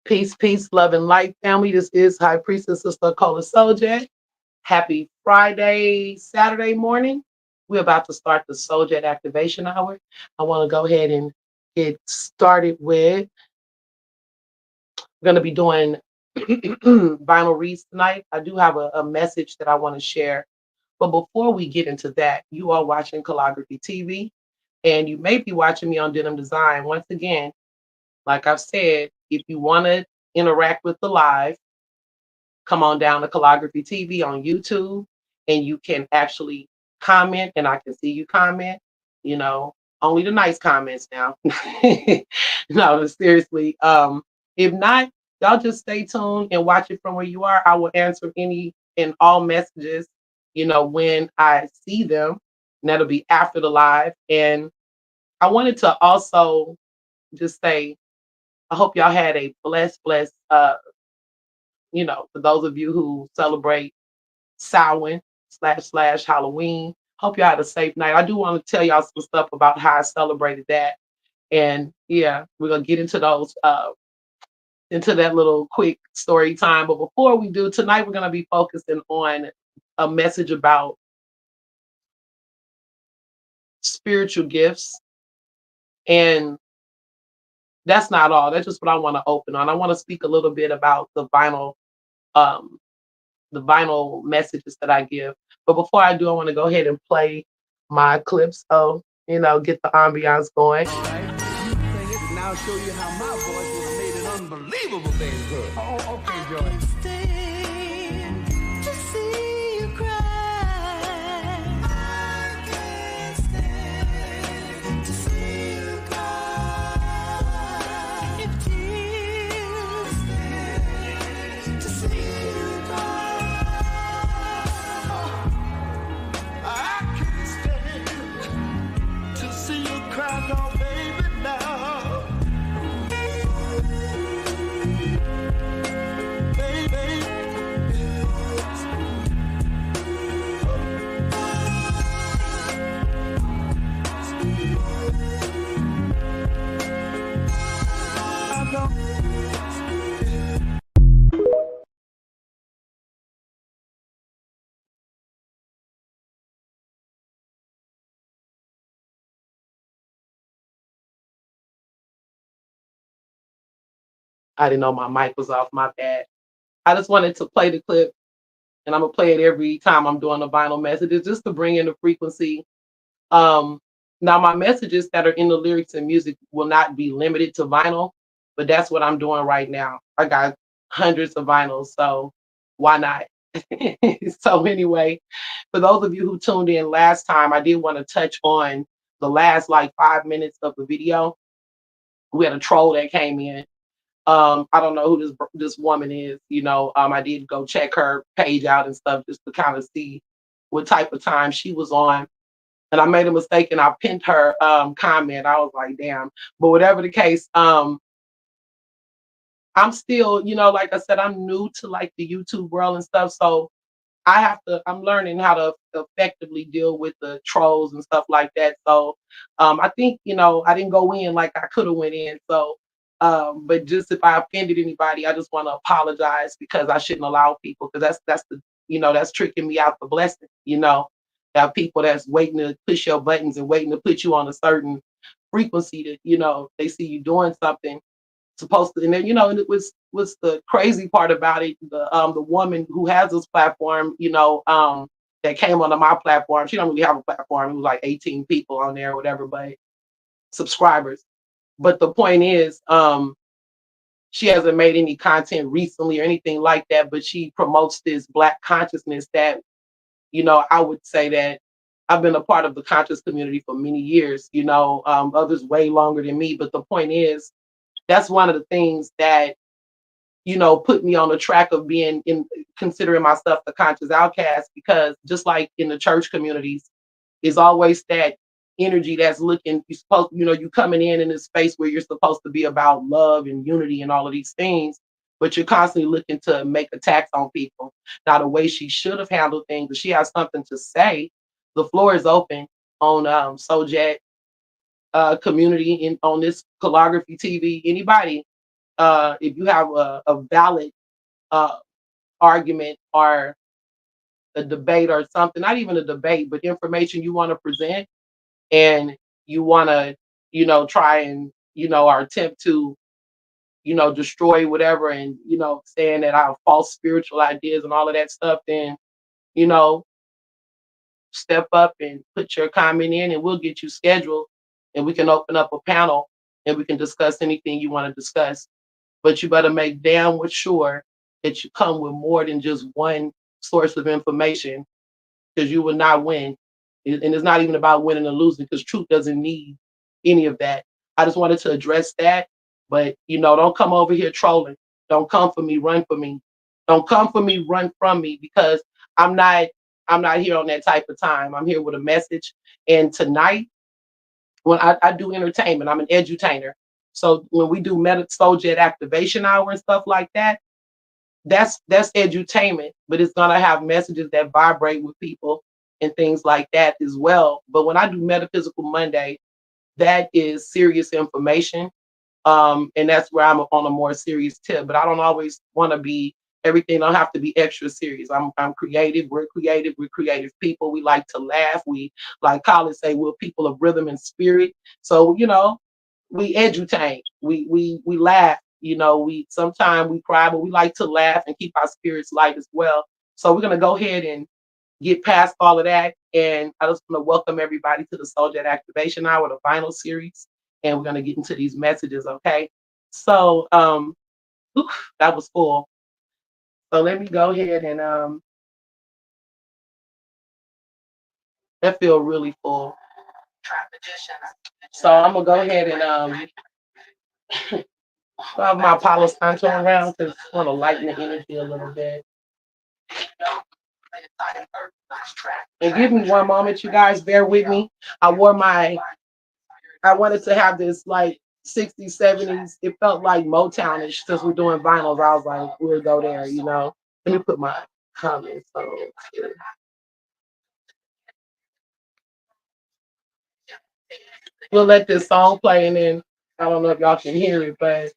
Peace, peace, love, and light, family. This is High Priestess Sister Soljet. Happy Friday, Saturday morning. We're about to start the Soljet activation hour. I want to go ahead and get started with, we're going to be doing vinyl reads tonight. I do have a message that I want to share. But before we get into that, you are watching Calligraphy TV, and you may be watching me on Denim Design. Once again, like I've said, if you want to interact with the live, come on down to Calligraphy TV on YouTube, and you can actually comment, and I can see you comment. You know, only the nice comments now. No, seriously. If not, y'all just stay tuned and watch it from where you are. I will answer any and all messages, when I see them. And that'll be after the live. And I wanted to also just say, I hope y'all had a blessed, for those of you who celebrate Samhain / Halloween. Hope y'all had a safe night. I do want to tell y'all some stuff about how I celebrated that. And yeah, we're gonna get into those into that little quick story time. But before we do, tonight we're gonna be focusing on a message about spiritual gifts. And that's not all. That's just what I want to open on. I want to speak a little bit about um, the vinyl messages that I give. But before I do, I want to go ahead and play my clips. So, get the ambiance going. Now show you how my voice would have made an unbelievable thing good. Oh, okay, Joy. I didn't know my mic was off, my bad. I just wanted to play the clip, and I'm gonna play it every time I'm doing a vinyl message. It's just to bring in the frequency. Um, Now my messages that are in the lyrics and music will not be limited to vinyl, but that's what I'm doing right now. I got hundreds of vinyls, so why not? So anyway, for those of you who tuned in last time, I did want to touch on the last like 5 minutes of the video. We had a troll that came in. I don't know who this woman is. I did go check her page out and stuff just to kind of see what type of time she was on. And I made a mistake and I pinned her comment. I was like, damn. But whatever the case, I'm still, like I said, I'm new to like the YouTube world and stuff. So I'm learning how to effectively deal with the trolls and stuff like that. So I think, I didn't go in like I could have went in. So, but just if I offended anybody, I just want to apologize because I shouldn't allow people, because that's tricking me out the blessing. Have people that's waiting to push your buttons and waiting to put you on a certain frequency that, they see you doing something supposed to. And then and it was the crazy part about it, the woman who has this platform, that came onto my platform. She don't really have a platform. It was like 18 people on there or whatever, but subscribers. But the point is, she hasn't made any content recently or anything like that, but she promotes this Black consciousness that, I would say that I've been a part of the conscious community for many years, others way longer than me. But the point is, that's one of the things that, put me on the track of being in considering myself the conscious outcast, because just like in the church communities, is always that energy that's looking, you supposed, you coming in this space where you're supposed to be about love and unity and all of these things, but you're constantly looking to make attacks on people. Now, the way she should have handled things, if she has something to say, the floor is open on Soljet community on this Calligraphy TV. Anybody, if you have a valid uh, argument or a debate or something, not even a debate, but information you want to present, and you want to, try and, or attempt to, destroy whatever, and, saying that I have false spiritual ideas and all of that stuff, then, you know, step up and put your comment in, and we'll get you scheduled, and we can open up a panel, and we can discuss anything you want to discuss. But you better make damn sure that you come with more than just one source of information, because you will not win. And it's not even about winning or losing, because truth doesn't need any of that. I just wanted to address that. But don't come over here trolling. Don't come for me, run for me. Don't come for me, run from me, because I'm not I'm not here on that type of time. I'm here with a message. And tonight, when I do entertainment, I'm an edutainer. So when we do Soljet activation hour and stuff like that, that's edutainment, but it's gonna have messages that vibrate with people and things like that as well. But when I do Metaphysical Monday, that is serious information. And that's where I'm on a more serious tip. But I don't always want to be everything. Don't have to be extra serious. I'm creative. We're creative. We're creative people. We like to laugh. We, like college say, we're people of rhythm and spirit. So we edutain. We laugh. We sometimes we cry, but we like to laugh and keep our spirits light as well. So we're gonna go ahead and get past all of that. And I just want to welcome everybody to the Soldier Activation Hour, the final series. And we're going to get into these messages, okay? So, that was full. So let me go ahead and that feel really full. So I'm gonna go ahead and have my Palo Santo around, because I want to lighten the energy a little bit. And give me one moment, you guys. Bear with me. I wore my I wanted to have this like 60s, 70s. It felt like Motownish since we're doing vinyls. I was like, we'll go there. Let me put my comments on. We'll let this song play, and then I don't know if y'all can hear it, but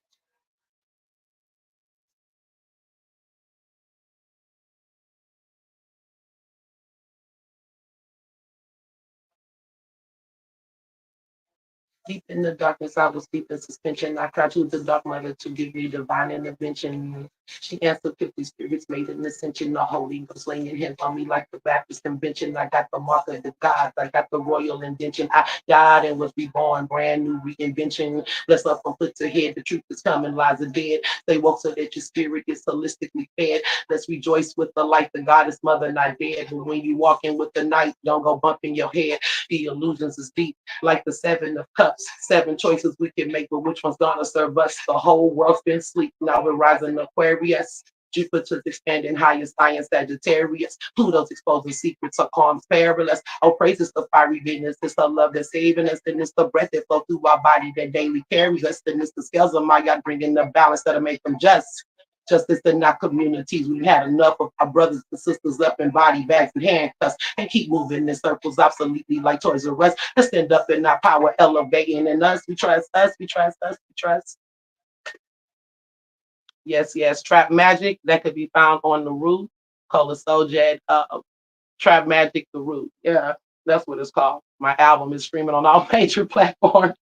deep in the darkness, I was deep in suspension. I cried to the dark mother to give me divine intervention. She answered 50 spirits made an ascension. The Holy Ghost laying hands on me like the Baptist convention. I got the mark of the gods. I got the royal indention. I died and was reborn. Brand new reinvention. Let's up from foot to head. The truth is coming, lies are dead. Stay woke so that your spirit is holistically fed. Let's rejoice with the light. The goddess mother not dead. But when you walk in with the night, don't go bumping your head. The illusions is deep like the seven of cups. Seven choices we can make, but which one's gonna serve us? The whole world's been asleep. Now we're rising Aquarius. Jupiter's expanding higher science Sagittarius. Pluto's exposing secrets of calms perilous. Oh, praises the fiery Venus. It's the love that's saving us. Then it's the breath that flows through our body that daily carries us. Then it's the scales of Maya bringing the balance that'll make them just. Justice in our communities. We've had enough of our brothers and sisters left in body bags and handcuffs and keep moving in circles obsoletely like Toys R Us. Let's stand up in our power, elevating in us. We trust us, we trust us, we trust. Yes, yes. Trap Magic, that could be found on the root. Called the Soljet, Trap Magic, the root. Yeah, that's what it's called. My album is streaming on all major platforms.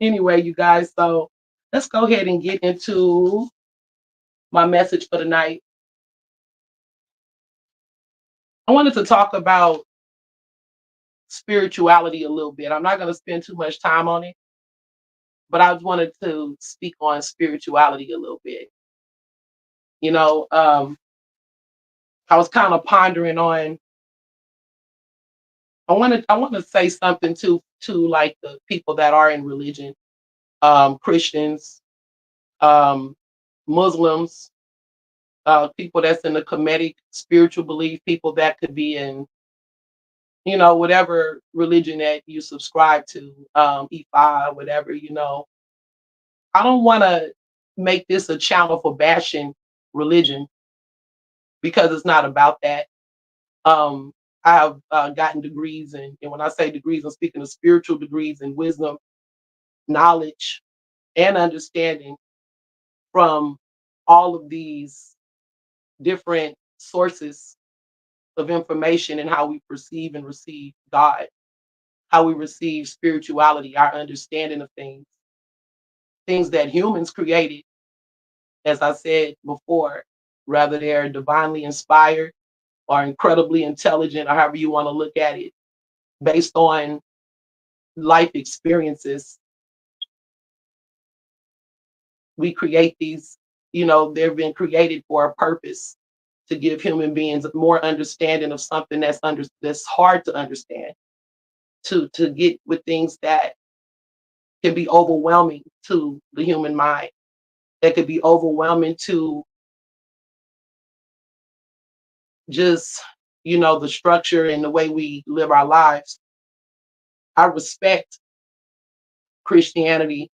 Anyway, you guys, so let's go ahead and get into my message for the night. I wanted to talk about spirituality a little bit. I'm not going to spend too much time on it, but I wanted to speak on spirituality a little bit. You know, I was kind of pondering on. I want to say something to like the people that are in religion, Christians, um, Muslims, people that's in the Kemetic spiritual belief, people that could be in whatever religion that you subscribe to, Ifa, whatever. I don't want to make this a channel for bashing religion, because it's not about that. I have gotten degrees, and when I say degrees, I'm speaking of spiritual degrees in wisdom, knowledge, and understanding. from all of these different sources of information and how we perceive and receive God, how we receive spirituality, our understanding of things that humans created, as I said before, whether they're divinely inspired or incredibly intelligent, or however you want to look at it, based on life experiences. We create these, they've been created for a purpose to give human beings more understanding of something that's hard to understand, to get with things that can be overwhelming to the human mind, that could be overwhelming to just, the structure and the way we live our lives. I respect Christianity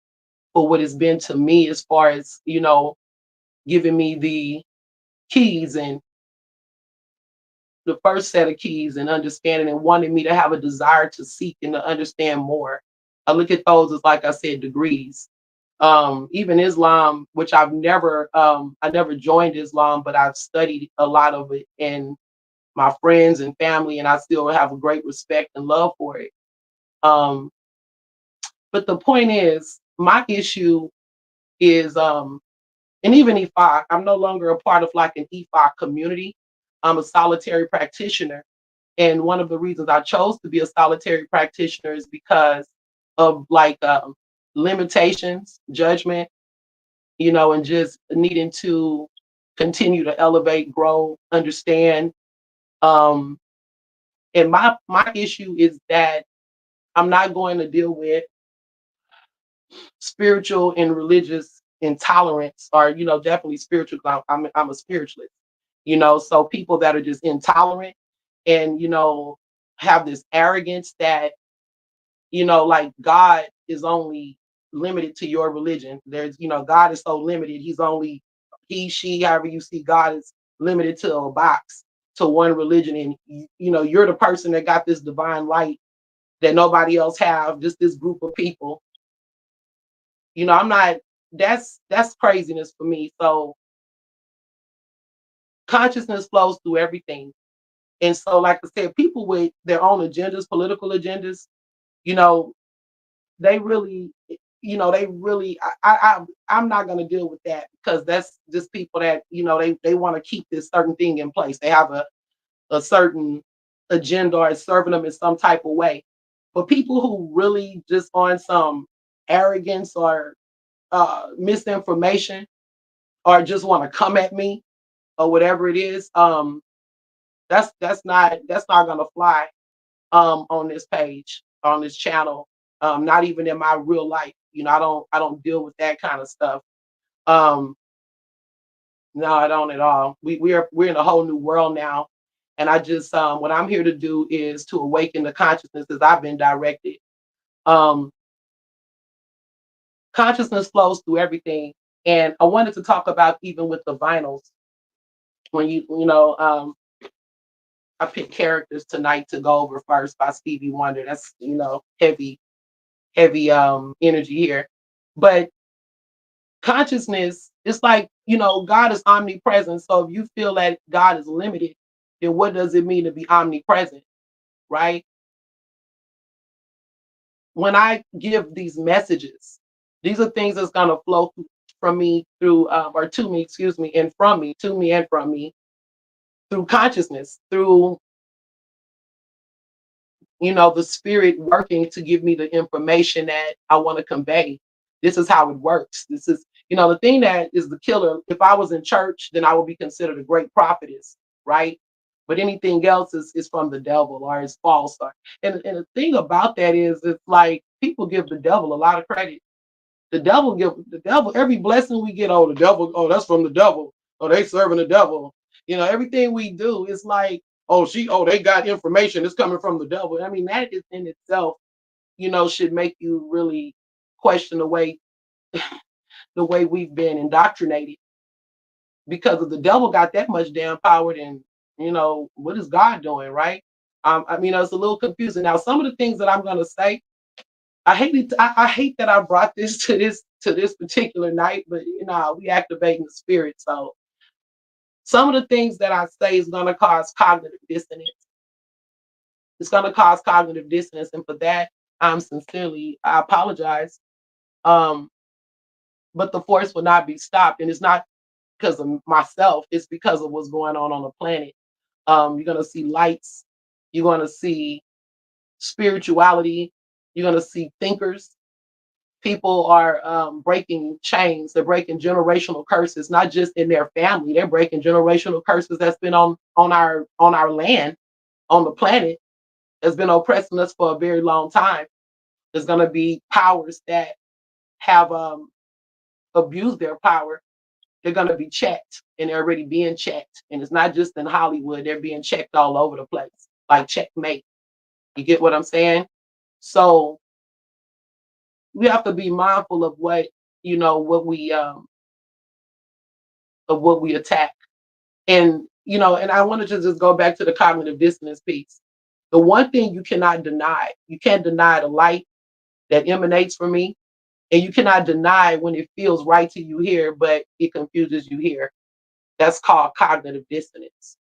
for what it's been to me, as far as, giving me the keys, and the first set of keys, and understanding and wanting me to have a desire to seek and to understand more. I look at those as, like I said, degrees. Even Islam, which I never joined Islam, but I've studied a lot of it, and my friends and family, and I still have a great respect and love for it. Um, but the point is, my issue is, and even EFOC, I'm no longer a part of like an EFOC community. I'm a solitary practitioner. And one of the reasons I chose to be a solitary practitioner is because of like, limitations, judgment, and just needing to continue to elevate, grow, understand. Um, and my issue is that I'm not going to deal with spiritual and religious intolerance, or, definitely spiritual. 'Cause I'm a spiritualist, so people that are just intolerant and, have this arrogance that, like God is only limited to your religion. There's, God is so limited. He's only, he, she, however you see God, is limited to a box, to one religion. And, you're the person that got this divine light that nobody else have, just this group of people. I'm not, that's craziness for me. So consciousness flows through everything. And so, like I said, people with their own agendas, political agendas, you know, they really, they really, I'm not going to deal with that, because that's just people that, they want to keep this certain thing in place. They have a certain agenda, or it's serving them in some type of way. But people who really just on some arrogance, or misinformation, or just want to come at me, or whatever it is, that's not gonna fly, on this page, on this channel, not even in my real life. I don't deal with that kind of stuff. Um, no, I don't at all. We're in a whole new world now, and I just, what I'm here to do is to awaken the consciousness as I've been directed. Um, Consciousness flows through everything, and I wanted to talk about, even with the vinyls, when I picked Characters tonight to go over first, by Stevie Wonder. That's, heavy, heavy energy here. But consciousness, it's like, God is omnipresent. So if you feel that God is limited, then what does it mean to be omnipresent, right? When I give these messages, these are things that's gonna flow from me through, or to me, excuse me, and from me, to me and from me, through consciousness, through, the spirit working to give me the information that I want to convey. This is how it works. This is, the thing that is the killer. If I was in church, then I would be considered a great prophetess, right? But anything else is from the devil, or is false. And the thing about that is, it's like people give the devil a lot of credit. The devil every blessing we get. Oh, the devil. Oh, that's from the devil. Oh, they serving the devil. Everything we do is like, oh, they got information. It's coming from the devil. I mean, that is in itself, should make you really question the way we've been indoctrinated. Because if the devil got that much damn power, then, what is God doing, right? I mean, it's a little confusing. Now, some of the things that I'm gonna say, I hate it. I hate that I brought this to this to this particular night, but we activating the spirit. So some of the things that I say is going to cause cognitive dissonance. It's going to cause cognitive dissonance, and for that, I apologize. Um, but the force will not be stopped, and it's not because of myself. It's because of what's going on the planet. You're going to see lights. You're going to see spirituality. You're going to see thinkers. People are breaking chains. They're breaking generational curses, not just in their family. They're breaking generational curses that's been on our land, on the planet, that's been oppressing us for a very long time. There's going to be powers that have abused their power. They're going to be checked, and they're already being checked. And it's not just in Hollywood; they're being checked all over the place, like checkmate. You get what I'm saying? So we have to be mindful of what we attack. And and I wanted to just go back to the cognitive dissonance piece. The one thing you can't deny the light that emanates from me, and you cannot deny when it feels right to you here, but it confuses you here. That's called cognitive dissonance.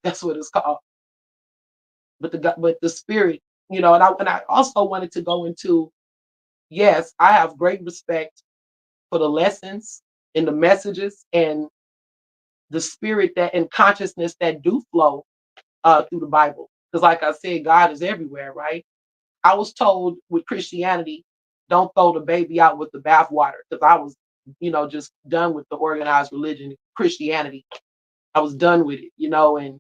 That's what it's called. But the spirit, and I also wanted to go into, yes, I have great respect for the lessons and the messages and the spirit that and consciousness that do flow through the Bible. Because, like I said, God is everywhere, right? I was told with Christianity, don't throw the baby out with the bathwater, because I was, just done with the organized religion, Christianity. I was done with it, and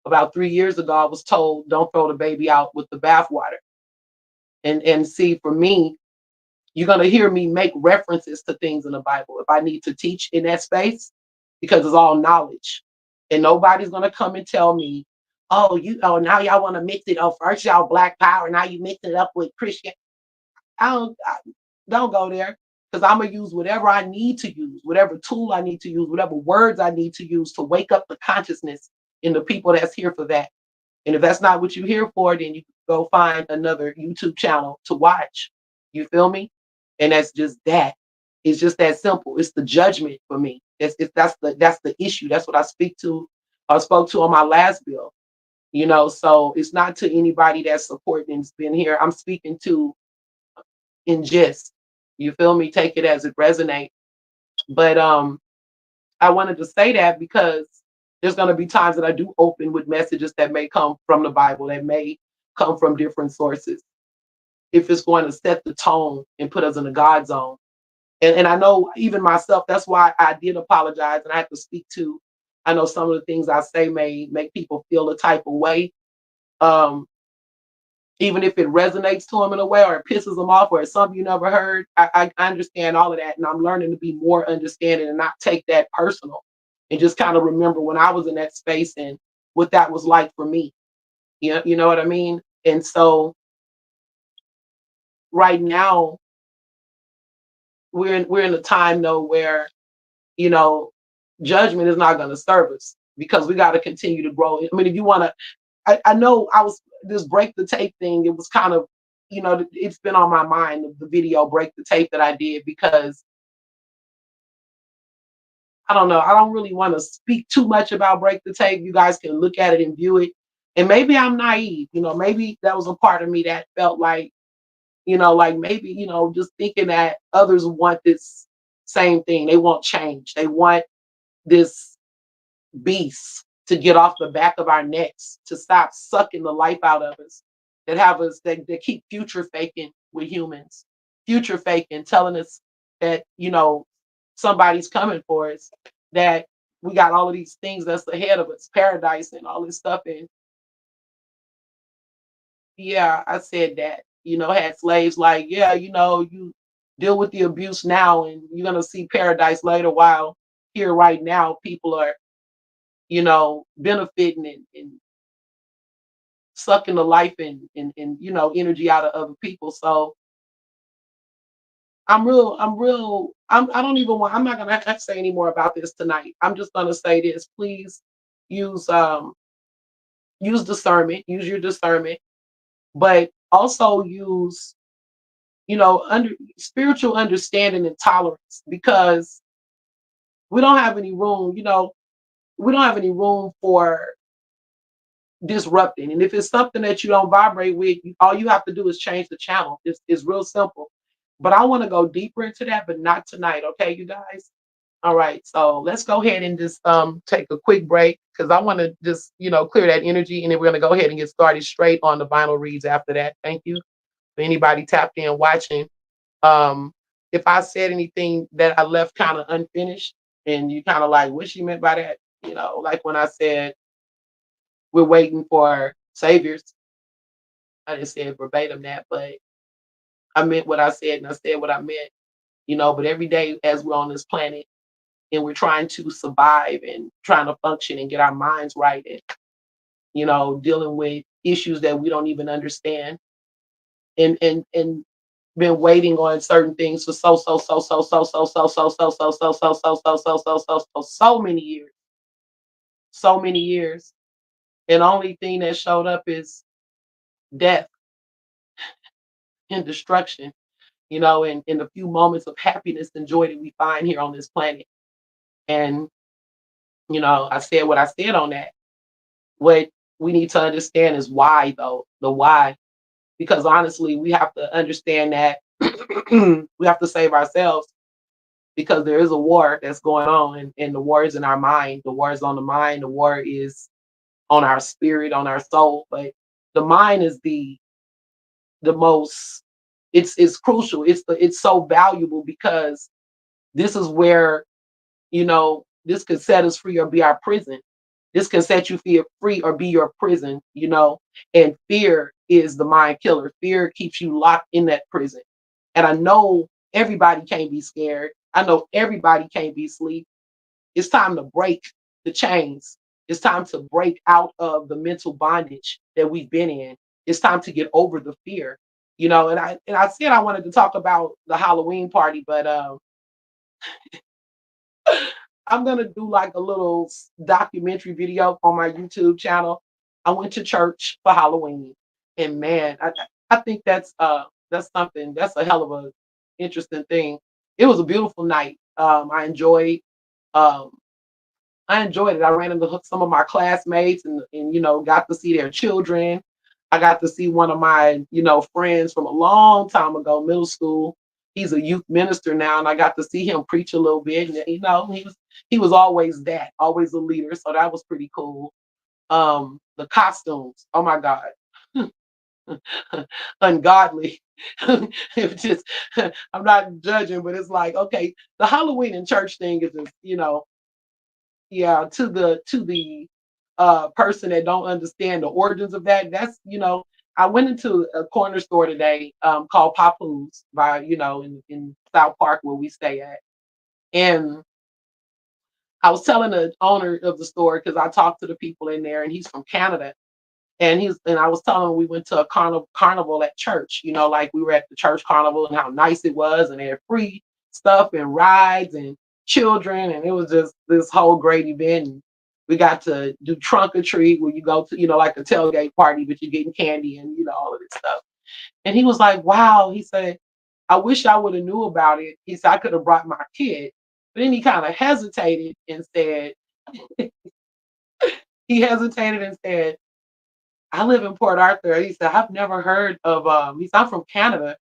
about 3 years ago, I was told, don't throw the baby out with the bathwater. And see, for me, you're going to hear me make references to things in the Bible if I need to teach in that space, because it's all knowledge. And nobody's going to come and tell me, oh, now y'all want to mix it up. First, y'all Black Power. Now you mix it up with Christian. I don't go there, because I'm going to use whatever I need to use, whatever tool I need to use, whatever words I need to use to wake up the consciousness in the people that's here for that. And if that's not what you're here for, then you go find another YouTube channel to watch. You feel me? And that's just that. It's just that simple. It's the judgment for me. That's the issue. That's what I spoke to on my last bill. So it's not to anybody that's supporting and's been here. I'm speaking to in gist. You feel me? Take it as it resonates. But I wanted to say that because there's going to be times that I do open with messages that may come from the Bible, that may come from different sources, if it's going to set the tone and put us in the God zone. And I know even myself, that's why I did apologize, and I have to speak to, I know some of the things I say may make people feel a type of way. Um, Even if it resonates to them in a way, or it pisses them off, or it's something you never heard. I understand all of that, and I'm learning to be more understanding and not take that personal, and just kind of remember when I was in that space and what that was like for me. You know what I mean? And so right now we're in a time though where you know judgment is not going to serve us, because we got to continue to grow. I mean, if you want to, I know I was this break the tape thing. It was kind of, it's been on my mind, the video break the tape that I did, because I don't know. I don't really want to speak too much about break the tape. You guys can look at it and view it. And maybe I'm naive. Maybe that was a part of me that felt like, like maybe, just thinking that others want this same thing. They want change. They want this beast to get off the back of our necks, to stop sucking the life out of us, that keep future faking with humans, future faking, telling us that, somebody's coming for us, that we got all of these things that's ahead of us, paradise and all this stuff. And yeah, I said that, had slaves like, yeah, you deal with the abuse now and you're gonna see paradise later, while here right now people are, benefiting and sucking the life and energy out of other people. So I don't even want, I'm not gonna say any more about this tonight. I'm just gonna say this. Please use use discernment, use your discernment, but also use spiritual understanding and tolerance, because we don't have any room, we don't have any room for disrupting. And if it's something that you don't vibrate with, all you have to do is change the channel. It's real simple. But I want to go deeper into that, but not tonight. Okay, you guys? All right. So let's go ahead and just take a quick break, because I want to just, clear that energy. And then we're going to go ahead and get started straight on the vinyl reads after that. Thank you for anybody tapped in watching. Um, if I said anything that I left kind of unfinished and you kind of like what she meant by that, like when I said we're waiting for saviors, I didn't say it verbatim that, but I meant what I said and I said what I meant, but every day as we're on this planet and we're trying to survive and trying to function and get our minds right and, dealing with issues that we don't even understand and been waiting on certain things for so many years, so many years. And the only thing that showed up is death and destruction, and in the few moments of happiness and joy that we find here on this planet. And, I said what I said on that. What we need to understand is why, though, the why. Because honestly, we have to understand that we have to save ourselves, because there is a war that's going on, and the war is in our mind. The war is on the mind. The war is on our spirit, on our soul. But the mind is the most. It's crucial. It's so valuable, because this is where, this could set us free or be our prison. This can set you free or be your prison. And fear is the mind killer. Fear keeps you locked in that prison. And I know everybody can't be scared. I know everybody can't be asleep. It's time to break the chains. It's time to break out of the mental bondage that we've been in. It's time to get over the fear. And I said I wanted to talk about the Halloween party, but I'm gonna do like a little documentary video on my YouTube channel. I went to church for Halloween, and man, I think that's something, that's a hell of a interesting thing. It was a beautiful night. Um, I enjoyed it. I ran into some of my classmates and got to see their children. I got to see one of my, friends from a long time ago, middle school. He's a youth minister now, and I got to see him preach a little bit. And he was always that, always a leader. So that was pretty cool. The costumes, oh my God. Ungodly. It was just I'm not judging, but it's like, okay, the Halloween and church thing is just, yeah, to the person that don't understand the origins of that. That's, I went into a corner store today, called Papoose by, in South Park where we stay at. And I was telling the owner of the store, because I talked to the people in there, and he's from Canada. And I was telling him we went to a carnival at church, like we were at the church carnival and how nice it was, and they had free stuff and rides and children, and it was just this whole great event. And we got to do trunk or treat, where you go to, like a tailgate party, but you're getting candy and all of this stuff. And he was like, "Wow," he said, "I wish I would have knew about it." He said, "I could have brought my kid." But then he kind of hesitated and said, he hesitated and said, "I live in Port Arthur." He said, "I've never heard of." He said, "I'm from Canada."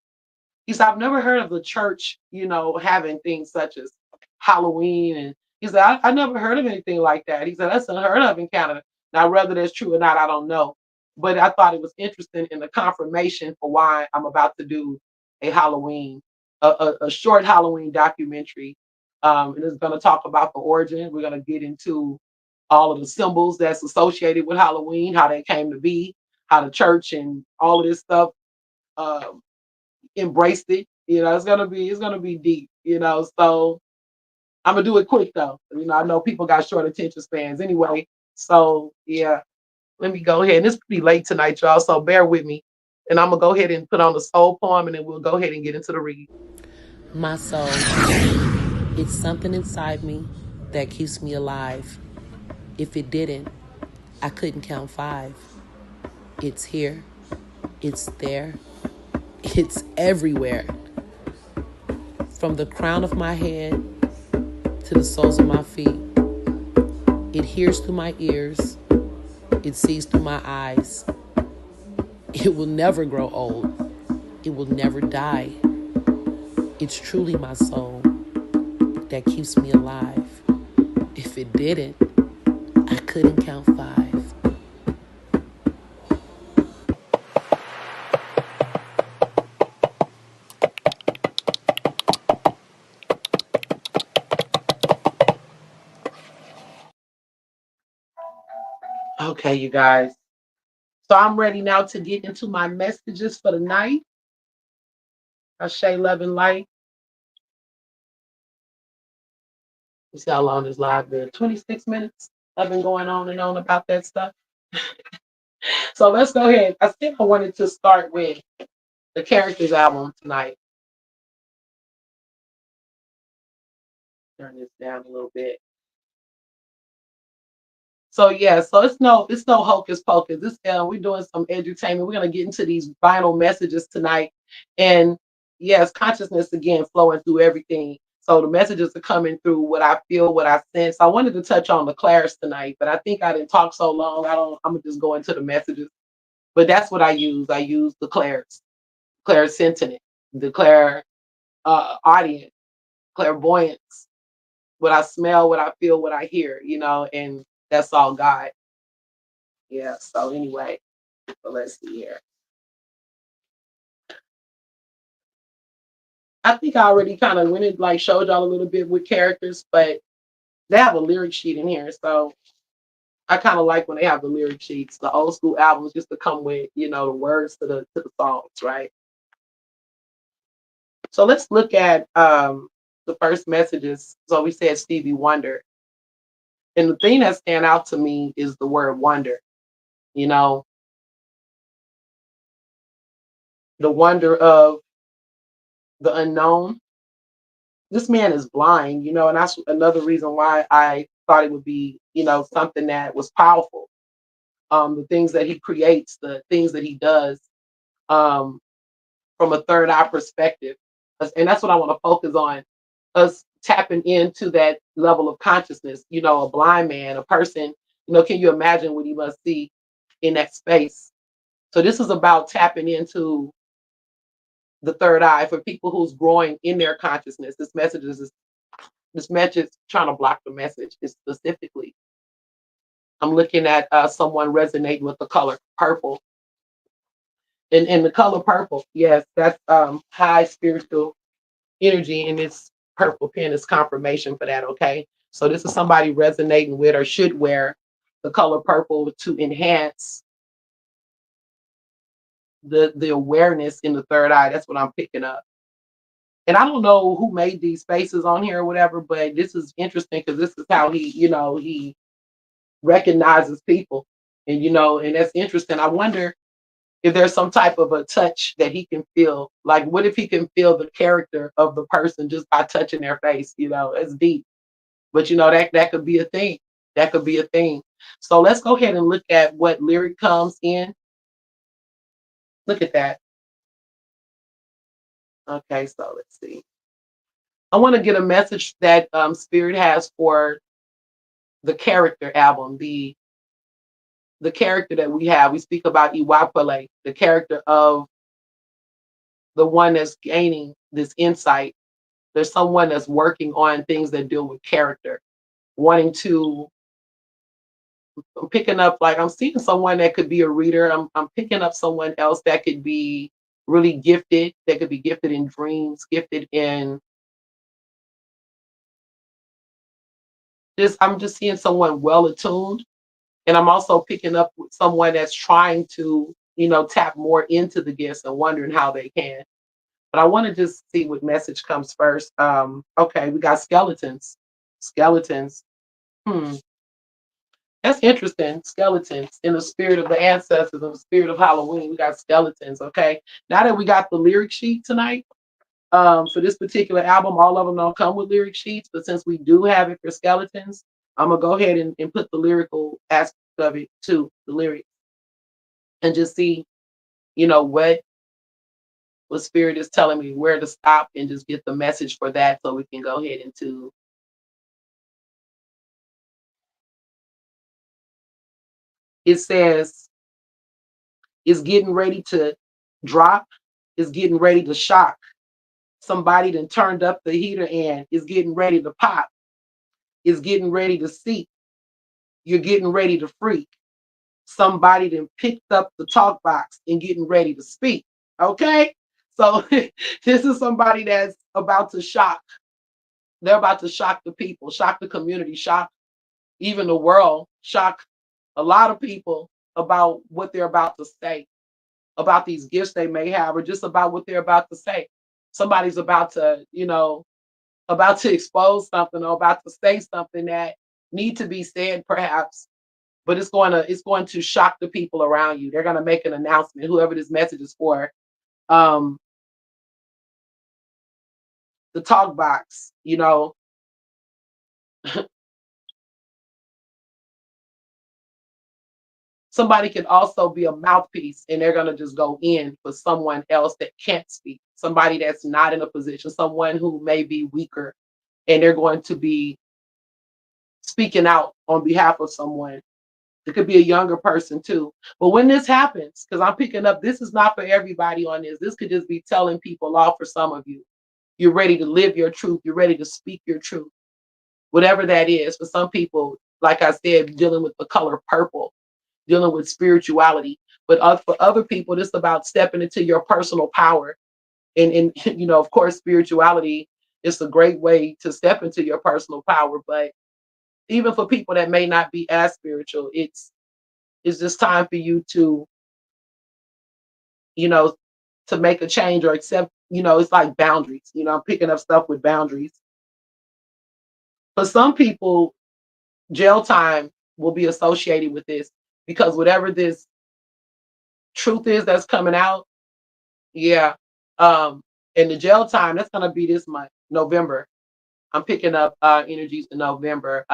He said, "I've never heard of the church, having things such as Halloween." And he said, I never heard of anything like that." He said, "That's unheard of in Canada." Now, whether that's true or not, I don't know. But I thought it was interesting in the confirmation for why I'm about to do a Halloween, a short Halloween documentary. And it's going to talk about the origin. We're going to get into all of the symbols that's associated with Halloween, how they came to be, how the church and all of this stuff um, embraced it. It's gonna be deep. So I'm gonna do it quick though. I know people got short attention spans anyway. So yeah, let me go ahead. And it's pretty late tonight, y'all. So bear with me. And I'm gonna go ahead and put on the soul poem, and then we'll go ahead and get into the read. My soul. It's something inside me that keeps me alive. If it didn't, I couldn't count five. It's here. It's there. It's everywhere, from the crown of my head to the soles of my feet. It hears through my ears, it sees through my eyes. It will never grow old, it will never die. It's truly my soul that keeps me alive. If it didn't, I couldn't count five. Okay, you guys. So I'm ready now to get into my messages for the night. Ashay Love and Light. You see how long this live been? 26 minutes. I've been going on and on about that stuff. So let's go ahead. I think I wanted to start with the Characters album tonight. Turn this down a little bit. So yeah, so it's no hocus pocus. This we're doing some entertainment. We're gonna get into these final messages tonight, and yes, consciousness again flowing through everything. So the messages are coming through what I feel, what I sense. I wanted to touch on the clairs tonight, but I think I didn't talk so long. I don't. I'm gonna just go into the messages. But that's what I use. I use the clairs, clairsentient, the clair audience, clairvoyance. What I smell, what I feel, what I hear. And that's all God. Yeah. So anyway. So let's see here. I think I already kind of went and like showed y'all a little bit with characters, but they have a lyric sheet in here. So I kind of like when they have the lyric sheets, the old school albums just to come with, the words to the songs, right? So let's look at the first messages. So we said Stevie Wonder. And the thing that stand out to me is the word wonder, you know, the wonder of the unknown. This man is blind, and that's another reason why I thought it would be, something that was powerful. The things that he creates, the things that he does, um, from a third eye perspective, and that's what I want to focus on. Us tapping into that level of consciousness. A blind man, a person. Can you imagine what he must see in that space? So this is about tapping into the third eye for people who's growing in their consciousness. This message trying to block the message is specifically. I'm looking at someone resonating with the color purple. And the color purple, yes, that's high spiritual energy, and this purple pen is confirmation for that, okay? So this is somebody resonating with or should wear the color purple to enhance the awareness in the third eye. That's what I'm picking up. And I don't know who made these faces on here or whatever, but this is interesting because this is how he recognizes people. And that's interesting. I wonder if there's some type of a touch that he can feel. Like, what if he can feel the character of the person just by touching their face? It's deep. But that could be a thing. That could be a thing. So let's go ahead and look at what lyric comes in. Look at that. Okay, so let's see. I want to get a message that Spirit has for the character album, the character that we have. We speak about Iwapale, the character of the one that's gaining this insight. There's someone that's working on things that deal with character, wanting to. I'm picking up, like, I'm seeing someone that could be a reader. I'm picking up someone else that could be really gifted, that could be gifted in dreams, gifted in just. I'm just seeing someone well attuned, and I'm also picking up with someone that's trying to, tap more into the gifts and wondering how they can. But I want to just see what message comes first. Okay, we got skeletons. Skeletons. Hmm. That's interesting. Skeletons in the spirit of the ancestors, in the spirit of Halloween. We got skeletons. Okay. Now that we got the lyric sheet tonight, for this particular album, all of them don't come with lyric sheets, but since we do have it for skeletons, I'm gonna go ahead and put the lyrical aspect of it to the lyric and just see, what What spirit is telling me where to stop and just get the message for that so we can go ahead into it says it's getting ready to drop, it's getting ready to shock. Somebody then turned up the heater and is getting ready to pop, is getting ready to seek, you're getting ready to freak. Somebody then picked up the talk box and getting ready to speak. Okay? So this is somebody that's about to shock. They're about to shock the people, shock the community, shock even the world, shock a lot of people about what they're about to say, about these gifts they may have, or just about what they're about to say. Somebody's about to, about to expose something or about to say something that need to be said perhaps, but it's going to shock the people around you. They're going to make an announcement, whoever this message is for. Um, the talk box, somebody can also be a mouthpiece and they're going to just go in for someone else that can't speak, somebody that's not in a position, someone who may be weaker, and they're going to be speaking out on behalf of someone. It could be a younger person too. But when this happens, because I'm picking up, this is not for everybody on this. This could just be telling people off for some of you. You're ready to live your truth. You're ready to speak your truth, whatever that is. For some people, like I said, dealing with the color purple, dealing with spirituality. But for other people, it's about stepping into your personal power. And of course, spirituality is a great way to step into your personal power. But even for people that may not be as spiritual, it's just time for you you know, to make a change or accept, it's like boundaries. I'm picking up stuff with boundaries. For some people, jail time will be associated with this because whatever this truth is that's coming out, yeah. And the jail time, that's gonna be this month, November. I'm picking up energies in November.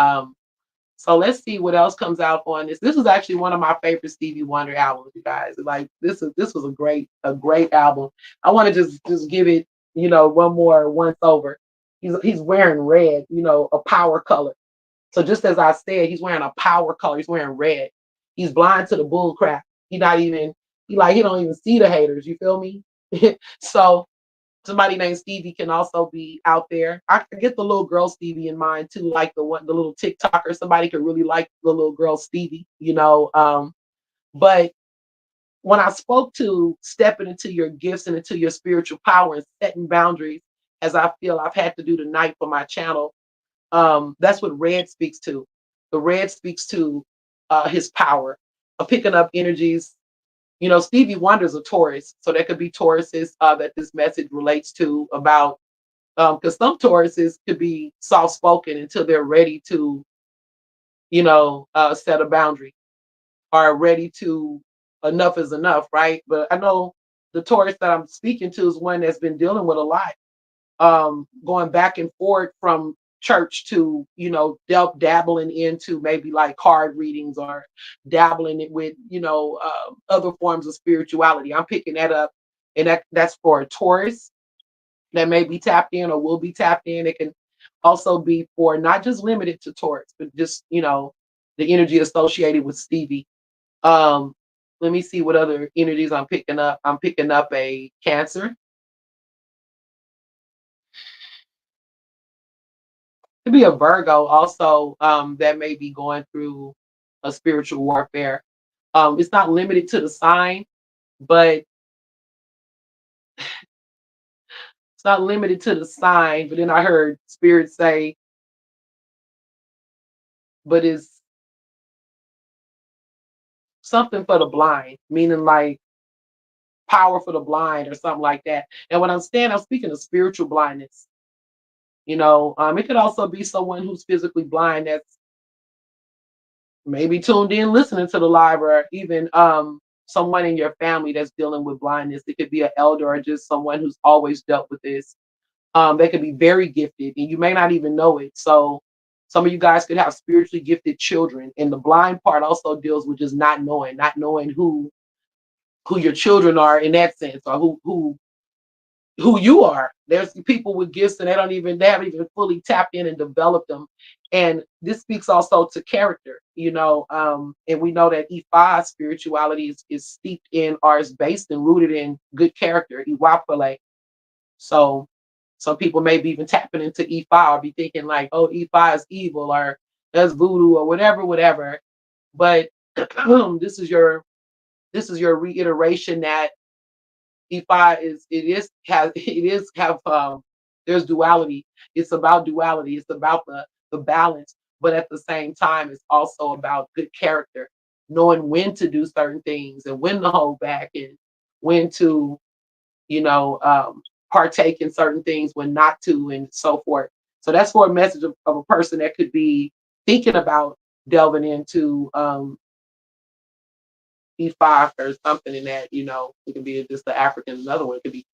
So let's see what else comes out on this. This is actually one of my favorite Stevie Wonder albums, you guys. Like this was a great album. I want to just give it, one more once over. He's wearing red, a power color. So just as I said, he's wearing a power color. He's wearing red. He's blind to the bull crap. He not even he don't even see the haters. You feel me? So somebody named Stevie can also be out there. I get the little girl Stevie in mind too, like the little TikToker. Somebody could really like the little girl Stevie, But when I spoke to stepping into your gifts and into your spiritual power and setting boundaries, as I feel I've had to do tonight for my channel, that's what red speaks to. The red speaks to his power of picking up energies. Stevie Wonder's a Taurus, so there could be Tauruses that this message relates to about, because some Tauruses could be soft spoken until they're ready to, set a boundary, are ready to, enough is enough, right? But I know the Taurus that I'm speaking to is one that's been dealing with a lot, going back and forth from church to, dabbling into maybe like card readings or dabbling it with, other forms of spirituality. I'm picking that up, and that's for a Taurus that may be tapped in or will be tapped in. It can also be for not just limited to Taurus, but just, the energy associated with Stevie. Um, Let me see what other energies I'm picking up. I'm picking up a Cancer. Could be a Virgo also, that may be going through a spiritual warfare. It's not limited to the sign, but it's not limited to the sign. But then I heard spirit say, but it's something for the blind, meaning like power for the blind or something like that. And when I'm speaking of spiritual blindness. It could also be someone who's physically blind that's maybe tuned in listening to the live, or even someone in your family that's dealing with blindness. It could be an elder or just someone who's always dealt with this. They could be very gifted and you may not even know it. So some of you guys could have spiritually gifted children, and the blind part also deals with just not knowing who your children are in that sense, or who who you are. There's people with gifts and they haven't even fully tapped in and developed them. And this speaks also to character, and we know that Ifa spirituality is steeped in or is based and rooted in good character, Iwapale. So some people may be even tapping into Ifa or be thinking like, oh, Ifa is evil or that's voodoo or whatever, whatever. But this is your reiteration that Ifa have there's duality. It's about duality. It's about the balance, but at the same time, it's also about good character, knowing when to do certain things and when to hold back and when to you know partake in certain things, when not to, and so forth. So that's for a message of a person that could be thinking about delving into E5 or something in that, it could be just the African, another one could be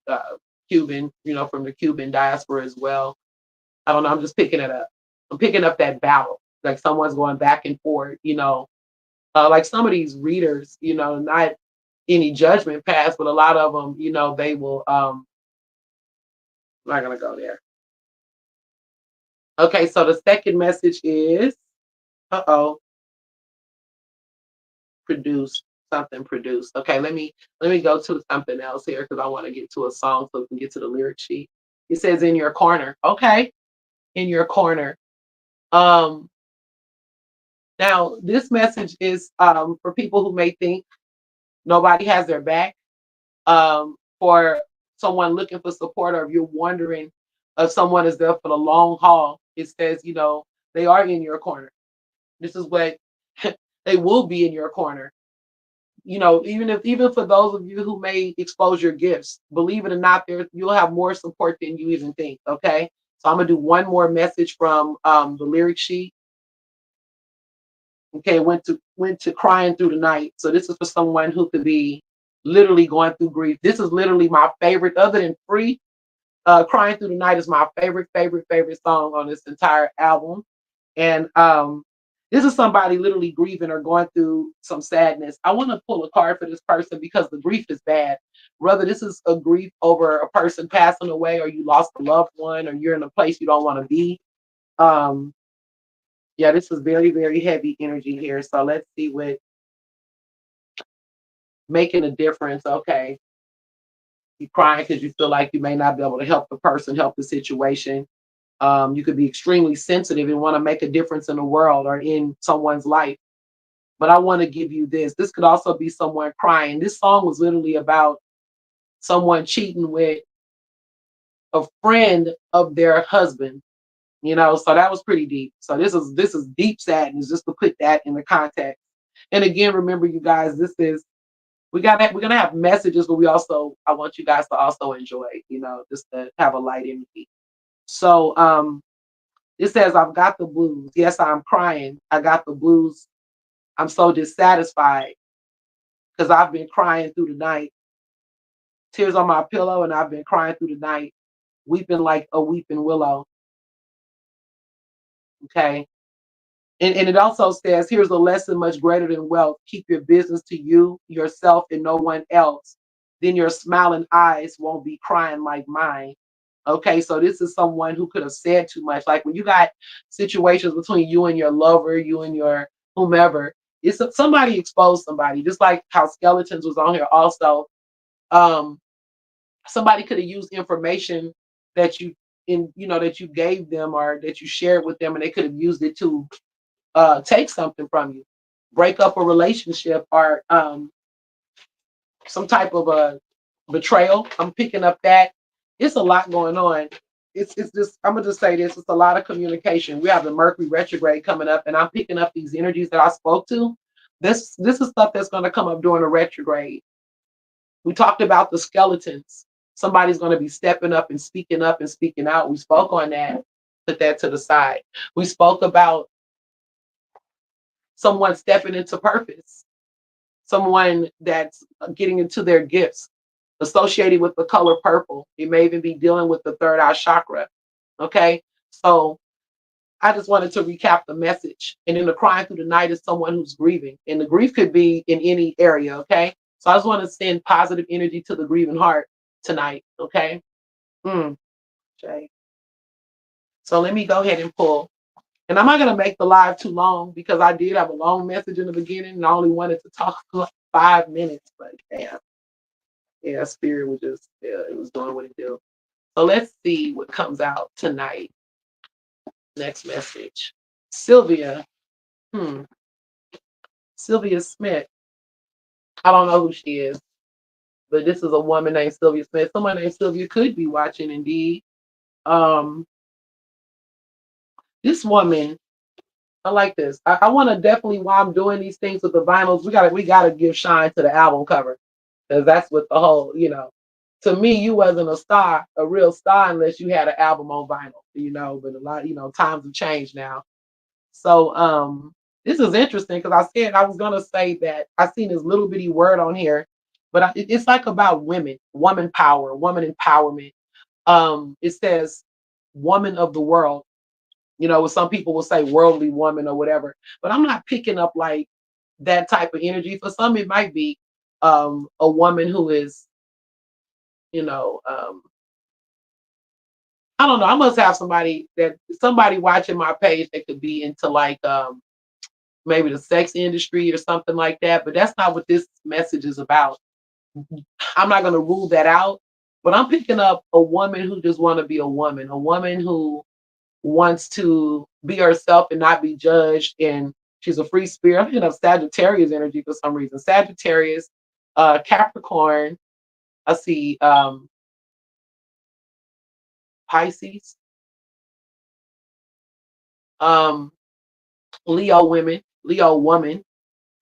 Cuban, from the Cuban diaspora as well. I don't know, I'm just picking it up. I'm picking up that battle. Like someone's going back and forth, like some of these readers, not any judgment pass, but a lot of them, they will, I'm not going to go there. Okay, so the second message is, uh-oh, produced, something produced. Okay, let me go to something else here because I want to get to a song so we can get to the lyric sheet. It says in your corner. Okay, in your corner. Um, Now this message is for people who may think nobody has their back. For someone looking for support, or if you're wondering if someone is there for the long haul, it says, they are in your corner. This is what they will be in your corner. Even for those of you who may expose your gifts, believe it or not, you'll have more support than you even think. Okay, so I'm gonna do one more message from the lyric sheet. Okay, went to crying through the night. So this is for someone who could be literally going through grief. This is literally my favorite, other than Free. Crying Through the Night is my favorite song on this entire album. And this is somebody literally grieving or going through some sadness. I want to pull a card for this person because the grief is bad. Whether this is a grief over a person passing away, or you lost a loved one, or you're in a place you don't want to be. Um, yeah, this is very, very heavy energy here. So let's see what making a difference. Okay. You're crying because you feel like you may not be able to help the person, help the situation. You could be extremely sensitive and want to make a difference in the world or in someone's life. But I want to give you this. This could also be someone crying. This song was literally about someone cheating with a friend of their husband. So that was pretty deep. So this is deep sadness, just to put that in the context. And again, remember, you guys, this is we're gonna have messages, but I want you guys to also enjoy, just to have a light energy. So it says, I've got the blues. Yes, I'm crying. I got the blues. I'm so dissatisfied because I've been crying through the night. Tears on my pillow, and I've been crying through the night, weeping like a weeping willow. Okay. And it also says, here's a lesson much greater than wealth. Keep your business to you, yourself, and no one else. Then your smiling eyes won't be crying like mine. Okay, so this is someone who could have said too much. Like when you got situations between you and your lover, you and your whomever, somebody exposed somebody. Just like how Skeletons was on here also. Um, Somebody could have used information that that you gave them or that you shared with them, and they could have used it to take something from you, break up a relationship, or some type of a betrayal. I'm picking up that it's a lot going on. It's just, I'm gonna just say this: it's a lot of communication. We have the Mercury retrograde coming up, and I'm picking up these energies that I spoke to. This is stuff that's gonna come up during the retrograde. We talked about the skeletons. Somebody's gonna be stepping up and speaking out. We spoke on that. Put that to the side. We spoke about someone stepping into purpose, someone that's getting into their gifts associated with the color purple. You may even be dealing with the third eye chakra. Okay. So I just wanted to recap the message. And then the crying through the night is someone who's grieving. And the grief could be in any area. Okay. So I just want to send positive energy to the grieving heart tonight. Okay. Mm, Jay. So let me go ahead and pull. And I'm not gonna make the live too long because I did have a long message in the beginning and I only wanted to talk for like 5 minutes. But damn, yeah, spirit was just yeah, it was doing what it do. So let's see what comes out tonight. Next message. Sylvia. Hmm. Sylvia Smith. I don't know who she is, but this is a woman named Sylvia Smith. Someone named Sylvia could be watching indeed. Um, this woman, I like this. I want to definitely while I'm doing these things with the vinyls, we gotta give shine to the album cover because that's what the whole To me, you wasn't a star, a real star, unless you had an album on vinyl. But a lot, times have changed now. So this is interesting because I said I was gonna say that I seen this little bitty word on here, but it's like about women, woman power, woman empowerment. It says woman of the world. Some people will say worldly woman or whatever, but I'm not picking up like that type of energy. For some, it might be a woman who is, you know, I don't know. I must have somebody watching my page that could be into like maybe the sex industry or something like that. But that's not what this message is about. I'm not going to rule that out. But I'm picking up a woman who just want to be a woman who wants to be herself and not be judged. And she's a free spirit. I'm picking up Sagittarius energy for some reason. Sagittarius, Capricorn. I see Pisces, um, Leo women, Leo woman.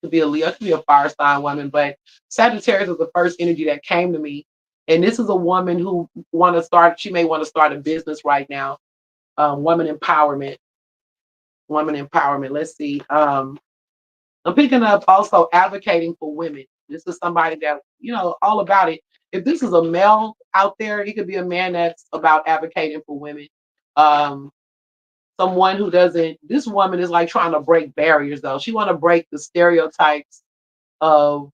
Could be a Leo, could be a fire sign woman, but Sagittarius was the first energy that came to me. And this is a woman who she may want to start a business right now. Woman empowerment, woman empowerment. Let's see. I'm picking up also advocating for women. This is somebody that, all about it. If this is a male out there, it could be a man that's about advocating for women. Um, Someone who doesn't, this woman is like trying to break barriers though. She want to break the stereotypes of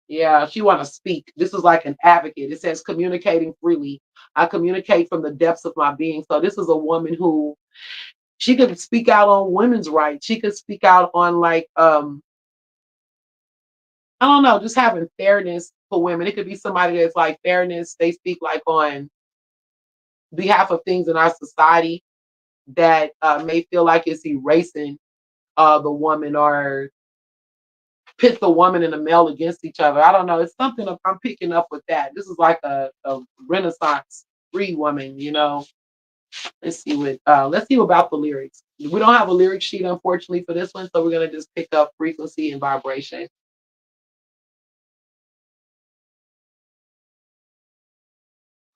Yeah, she want to speak. This is like an advocate. It says communicating freely. I communicate from the depths of my being. So this is a woman who she could speak out on women's rights. She could speak out on like I don't know, just having fairness for women. It could be somebody that's like fairness. They speak like on behalf of things in our society that may feel like it's erasing the woman or pit the woman and the male against each other. I don't know. It's something I'm picking up with that. This is like a Renaissance free woman. Let's see about the lyrics. We don't have a lyric sheet unfortunately for this one, so we're gonna just pick up frequency and vibration.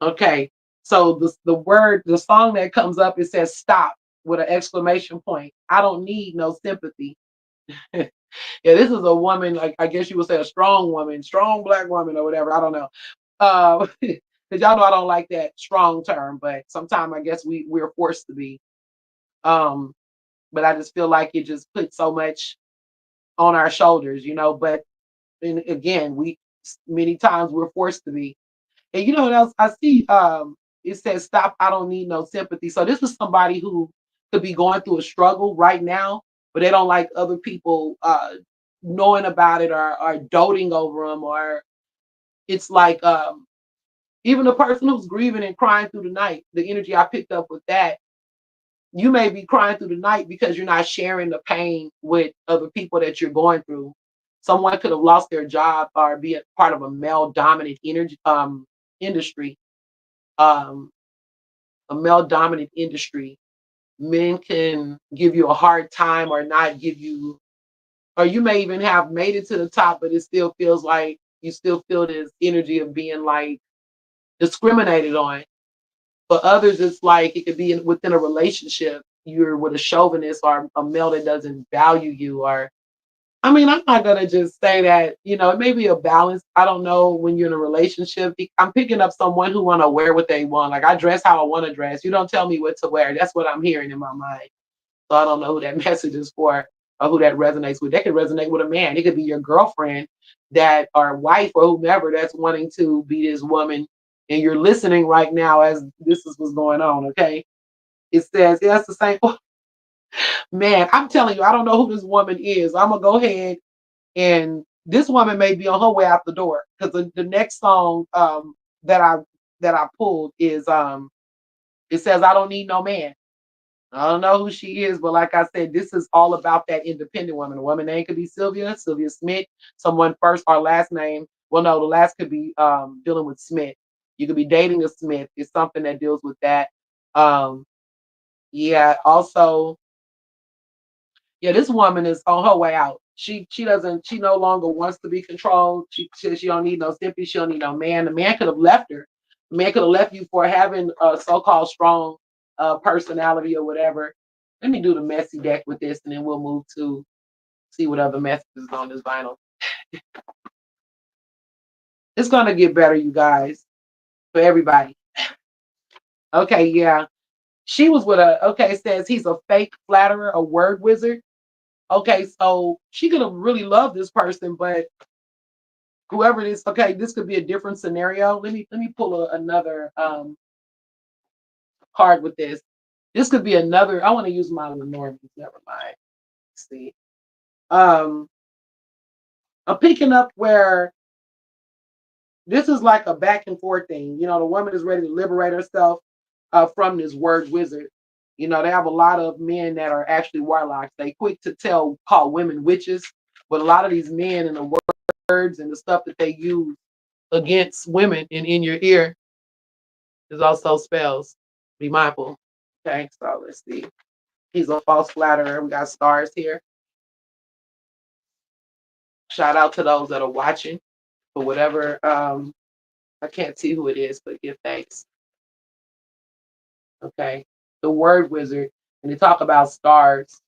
Okay. So the song that comes up, it says stop with an exclamation point. I don't need no sympathy. Yeah, this is a woman, like I guess you would say a strong woman, strong black woman or whatever. I don't know. Because y'all know I don't like that strong term, but sometimes I guess we're forced to be. Um, but I just feel like it just puts so much on our shoulders. But and again, we many times we're forced to be. And you know what else I see? It says stop. I don't need no sympathy. So this is somebody who could be going through a struggle right now, but they don't like other people knowing about it or doting over them, or it's like even the person who's grieving and crying through the night. The energy I picked up with that, you may be crying through the night because you're not sharing the pain with other people that you're going through. Someone could have lost their job or be a part of a male dominant energy industry, um, a male dominant industry. Men can give you a hard time or not give you, or you may even have made it to the top, but it still feels like you still feel this energy of being like discriminated on. For others, it's like it could be within a relationship. You're with a chauvinist or a male that doesn't value you, or I mean, I'm not gonna just say that. It may be a balance. I don't know when you're in a relationship. I'm picking up someone who want to wear what they want. Like I dress how I want to dress. You don't tell me what to wear. That's what I'm hearing in my mind. So I don't know who that message is for. or who that resonates with. That could resonate with a man. It could be your girlfriend that or wife or whomever that's wanting to be this woman, and you're listening right now as this is what's going on. Okay, it says yeah, it's the same. Man, I'm telling you, I don't know who this woman is. I'm gonna go ahead and this woman may be on her way out the door because the next song that I that I pulled is it says I don't need no man. I don't know who she is, but like I said, this is all about that independent woman. A woman name could be Sylvia, Sylvia Smith, someone first or last name. Well, no, the last could be dealing with Smith. You could be dating a Smith. It's something that deals with that. Um, yeah, also yeah, this woman is on her way out. She doesn't she no longer wants to be controlled. She says she don't need no sympathy. She don't need no man. The man could have left her. The man could have left you for having a so-called strong personality or whatever. Let me do the messy deck with this, and then we'll move to see what other messages on this vinyl. It's gonna get better, you guys, for everybody. Okay, yeah. She was with a okay. It says he's a fake flatterer, a word wizard. Okay, so she could have really loved this person, but whoever it is, okay, this could be a different scenario. Let me pull another card with this. This could be another. I want to use my Lenormand. Never mind. Let's see. Um, I'm picking up where this is like a back and forth thing. You know, the woman is ready to liberate herself from this word wizard. You know, they have a lot of men that are actually warlocks. They quick to call women witches, but a lot of these men and the words and the stuff that they use against women and in your ear is also spells. Be mindful. Okay, so let's see. He's a false flatterer. We got stars here. Shout out to those that are watching for whatever. I can't see who it is, but give thanks. Okay, the word wizard, and they talk about stars.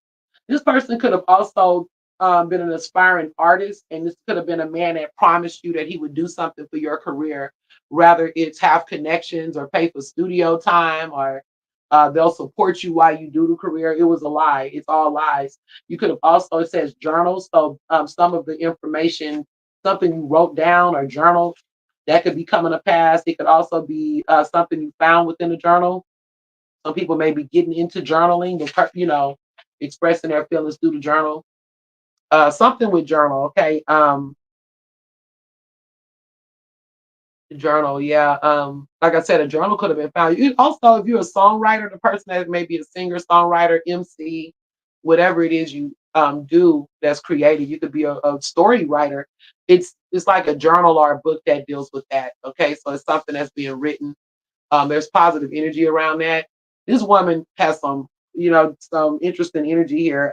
This person could have also been an aspiring artist, and this could have been a man that promised you that he would do something for your career. Rather, it's have connections or pay for studio time, or they'll support you while you do the career. It was a lie. It's all lies. You could have also, it says journals. So some of the information, something you wrote down or journal, that could be coming to pass. It could also be something you found within a journal. Some people may be getting into journaling, expressing their feelings through the journal. Something with journal, okay? Journal, yeah. Like I said, a journal could have been found. Also, if you're a songwriter, the person that may be a singer, songwriter, MC, whatever it is you do that's creative, you could be a story writer. It's like a journal or a book that deals with that. Okay, so it's something that's being written. There's positive energy around that. This woman has some interesting energy here.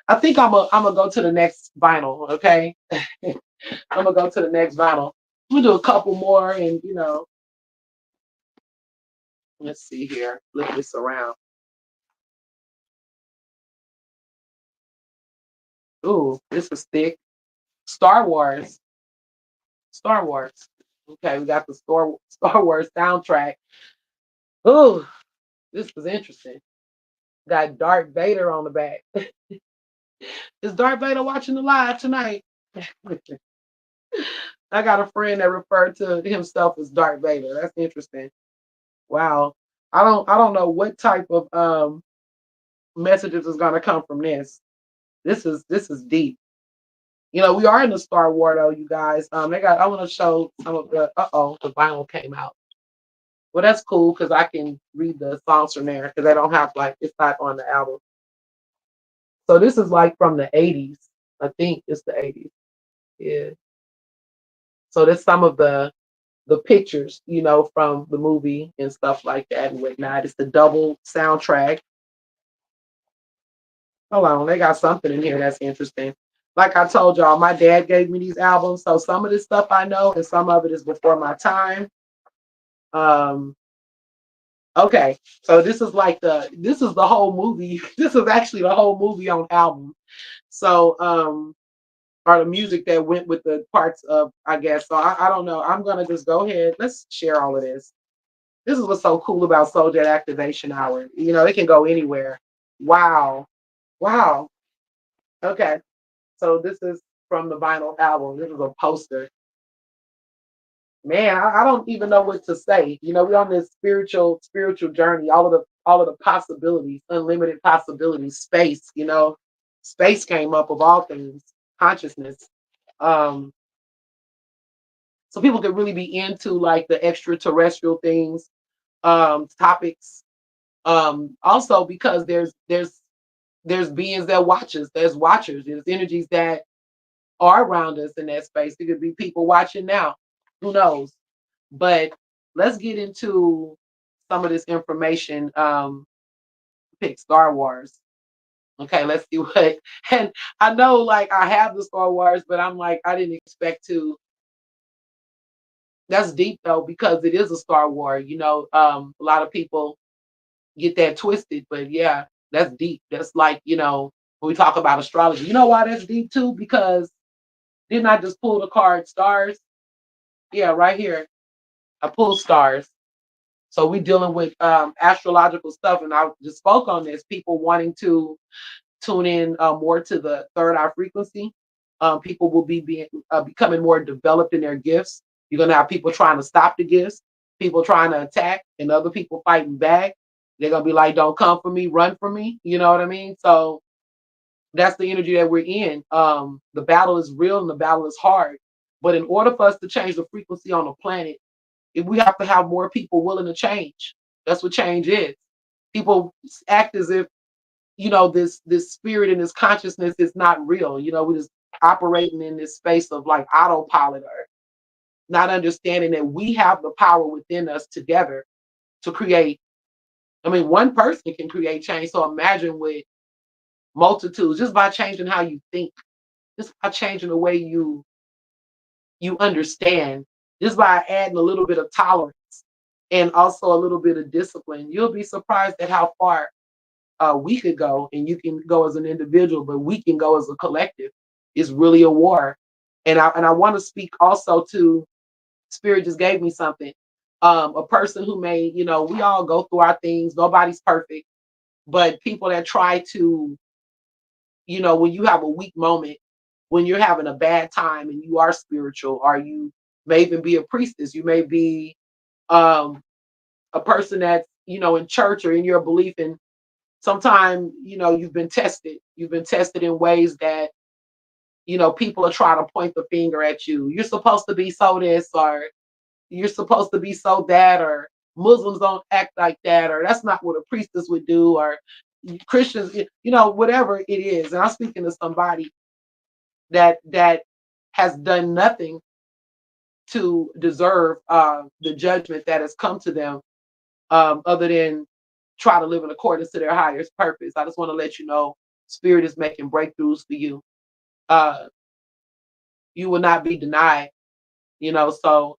I think I'm gonna go to the next vinyl. Okay, I'm gonna go to the next vinyl. I'm gonna do a couple more, and let's see here. Flip this around. Ooh, this is thick. Star Wars. Star Wars. Okay, we got the Star Wars soundtrack. Ooh, this is interesting. Got Darth Vader on the back. Is Darth Vader watching the live tonight? I got a friend that referred to himself as Darth Vader. That's interesting. Wow. I don't know what type of messages is gonna come from this. This is deep. We are in the Star War though, you guys. I want to show some of the vinyl came out. Well, that's cool because I can read the songs from there because I don't have like it's not on the album. So this is like from the 80s. I think it's the 80s. Yeah. So there's some of the pictures, from the movie and stuff like that and whatnot. It's the double soundtrack. Hold on, they got something in here that's interesting. Like I told y'all, my dad gave me these albums, so some of this stuff I know, and some of it is before my time. Um, okay, so this is the whole movie. This is actually the whole movie on album. So, or the music that went with the parts of, I guess. So I don't know. I'm gonna just go ahead. Let's share all of this. This is what's so cool about Soljet Activation Hour. It can go anywhere. Wow. Wow. Okay. So this is from the vinyl album. This is a poster. Man, I don't even know what to say. We're on this spiritual journey. All of the possibilities, unlimited possibilities, space. Space came up of all things, consciousness. Um, so people could really be into like the extraterrestrial things, topics. Also because there's beings that watch us. There's watchers. There's energies that are around us in that space. There could be people watching now. Who knows? But let's get into some of this information. Pick Star Wars. Okay, let's see what. And I know, like, I have the Star Wars, but I'm like, I didn't expect to. That's deep though, because it is a Star War. A lot of people get that twisted, but yeah, that's deep. That's like, when we talk about astrology. You know why that's deep too? Because didn't I just pull the card stars? Yeah, right here. I pulled stars. So we dealing with astrological stuff, and I just spoke on this. People wanting to tune in more to the third eye frequency. People will becoming more developed in their gifts. You're gonna have people trying to stop the gifts, people trying to attack, and other people fighting back. They're gonna be like, "Don't come for me, run from me." You know what I mean? So that's the energy that we're in. The battle is real and the battle is hard. But in order for us to change the frequency on the planet, if we have to have more people willing to change. That's what change is. People act as if this spirit and this consciousness is not real. We're just operating in this space of like autopilot, or not understanding that we have the power within us together to create. I mean, one person can create change. So imagine with multitudes, just by changing how you think, just by changing the way you understand, just by adding a little bit of tolerance and also a little bit of discipline, you'll be surprised at how far we could go. And you can go as an individual, but we can go as a collective. It's really a war. And I want to speak also to Spirit just gave me something. A person who may, we all go through our things. Nobody's perfect, but people that try to, when you have a weak moment, when you're having a bad time and you are spiritual, or you may even be a priestess, you may be um, a person that's, in church or in your belief. And sometimes, you've been tested in ways that, people are trying to point the finger at you. You're supposed to be so this, or you're supposed to be so that, or Muslims don't act like that, or that's not what a priestess would do, or Christians, whatever it is. And I'm speaking to somebody that has done nothing to deserve the judgment that has come to them, other than try to live in accordance to their highest purpose. I just want to let you know, Spirit is making breakthroughs for you. Uh, you will not be denied. So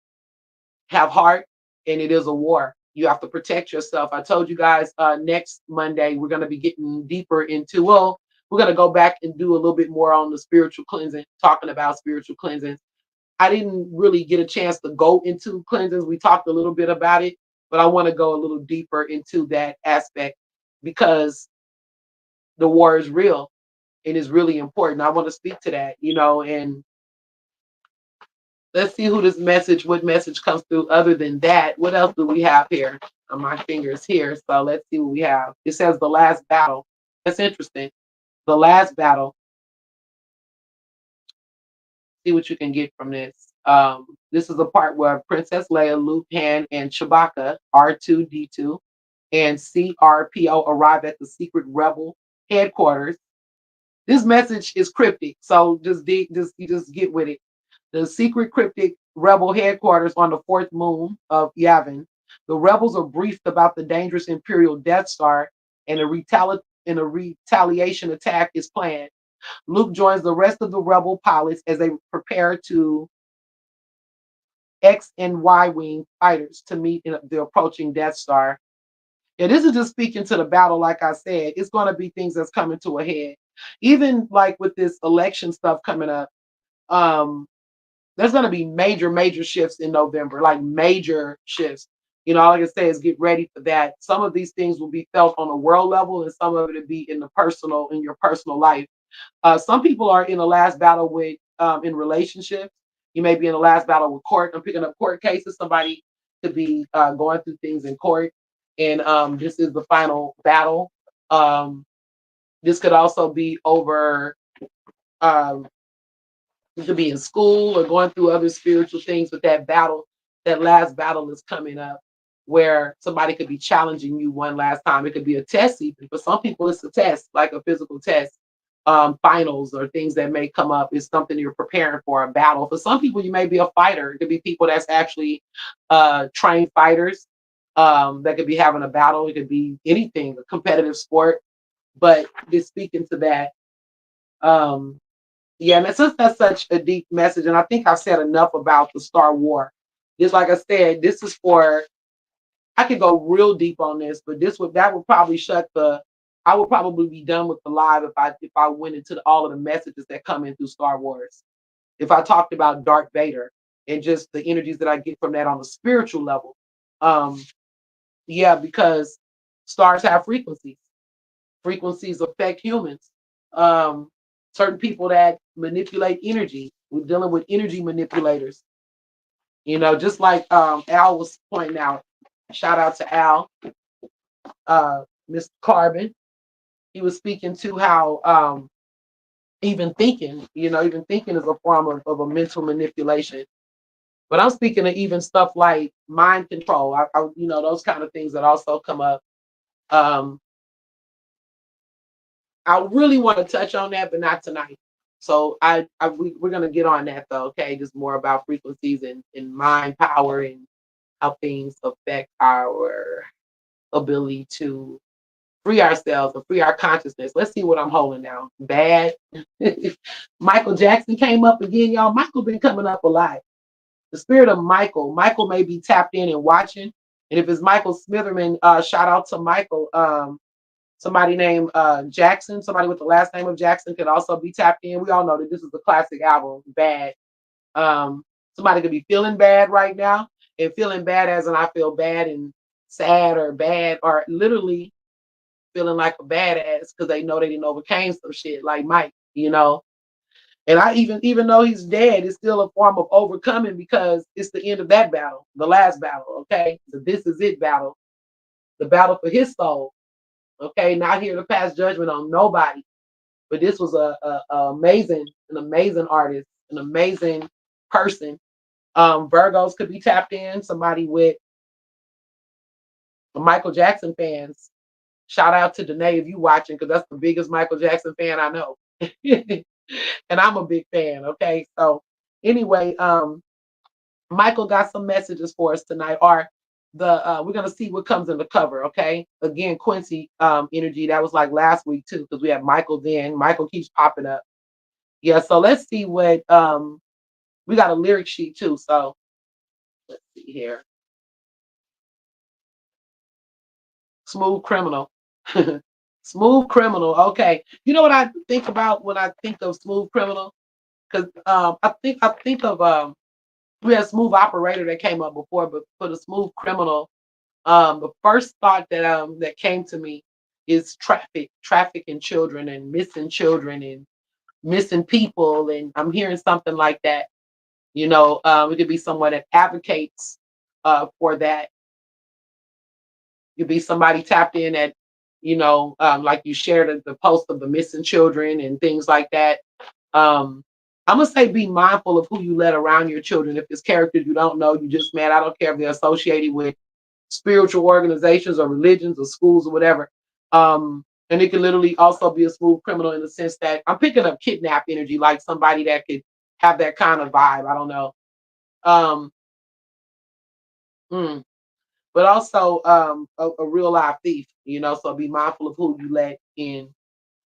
have heart, and it is a war. You have to protect yourself. I told you guys next Monday we're going to be getting deeper into, well, we're going to go back and do a little bit more on the spiritual cleansing, talking about spiritual cleansing. I didn't really get a chance to go into cleansings. We talked a little bit about it, but I want to go a little deeper into that aspect, because the war is real and is really important. I want to speak to that, and let's see what message comes through other than that. What else do we have here? On my fingers here. So let's see what we have. It says the last battle. That's interesting. The last battle. See what you can get from this. This is the part where Princess Leia, Luke, Han, and Chewbacca, R2D2, and C3PO arrive at the secret rebel headquarters. This message is cryptic, so just get with it. The secret cryptic rebel headquarters on the fourth moon of Yavin. The rebels are briefed about the dangerous Imperial Death Star, and a retaliation attack is planned. Luke joins the rest of the rebel pilots as they prepare to X and Y wing fighters to meet in the approaching Death Star. Yeah, this is just speaking to the battle. Like I said, it's going to be things that's coming to a head. Even like with this election stuff coming up, um, there's going to be major shifts in November, like major shifts. All I can say is get ready for that. Some of these things will be felt on a world level, and some of it will be in your personal life. Some people are in the last battle with in relationships. You may be in the last battle with court. I'm picking up court cases. Somebody could be going through things in court, and this is the final battle. Um, this could also be over. Um, you could be in school or going through other spiritual things, but that battle, that last battle is coming up where somebody could be challenging you one last time. It could be a test, even. For some people, it's a test, like a physical test. Finals or things that may come up is something you're preparing for a battle. For some people, you may be a fighter. It could be people that's actually trained fighters that could be having a battle. It could be anything, a competitive sport. But just speaking to that, um, yeah, and since that's such a deep message, and I think I've said enough about the Star War. Just like I said, this is for. I could go real deep on this, but that would probably shut the. I would probably be done with the live if I went into all of the messages that come in through Star Wars. If I talked about Darth Vader and just the energies that I get from that on a spiritual level, um, yeah, because stars have frequencies. Frequencies affect humans. Um, Certain people that manipulate energy. We're dealing with energy manipulators. Just like Al was pointing out. Shout out to Al, Mr. Carbon. He was speaking to how even thinking is a form of a mental manipulation. But I'm speaking of even stuff like mind control. Those kind of things that also come up. Um, I really want to touch on that, but not tonight. So we're gonna get on that though. Okay, just more about frequencies and mind power and how things affect our ability to free ourselves or free our consciousness. Let's see what I'm holding now. Bad. Michael Jackson came up again, y'all. Michael been coming up a lot. The spirit of Michael. Michael may be tapped in and watching. And if it's Michael Smitherman, shout out to Michael. Somebody named Jackson, somebody with the last name of Jackson could also be tapped in. We all know that this is a classic album, Bad. Um, Somebody could be feeling bad right now and feeling bad as in I feel bad and sad or bad or literally feeling like a badass because they know they didn't overcame some shit like Mike. And I even though he's dead, it's still a form of overcoming because it's the end of that battle, the last battle, okay? The this is it battle, the battle for his soul. Okay, not here to pass judgment on nobody. But this was an amazing artist, an amazing person. Virgos could be tapped in, somebody with Michael Jackson fans. Shout out to Danae if you watching, because that's the biggest Michael Jackson fan I know. And I'm a big fan. Okay. So anyway, Michael got some messages for us tonight. Or we're gonna see what comes in the cover, okay? Again, Quincy energy. That was like last week too, because we had Michael then. Michael keeps popping up. Yeah, so let's see what we got a lyric sheet too. So let's see here. Smooth criminal. Smooth criminal. Okay. You know what I think about when I think of smooth criminal? Because I think of we had smooth operator that came up before, but for the smooth criminal, the first thought that came to me is trafficking children and missing people, and I'm hearing something like that. It could be someone that advocates for that. It could be somebody tapped in at, like you shared the post of the missing children and things like that. Um, I'm gonna say be mindful of who you let around your children. If it's characters you don't know, you just met. I don't care if they're associated with spiritual organizations or religions or schools or whatever. And it can literally also be a smooth criminal in the sense that I'm picking up kidnap energy, like somebody that could have that kind of vibe. I don't know. Um, mm, but also a real live thief, so be mindful of who you let in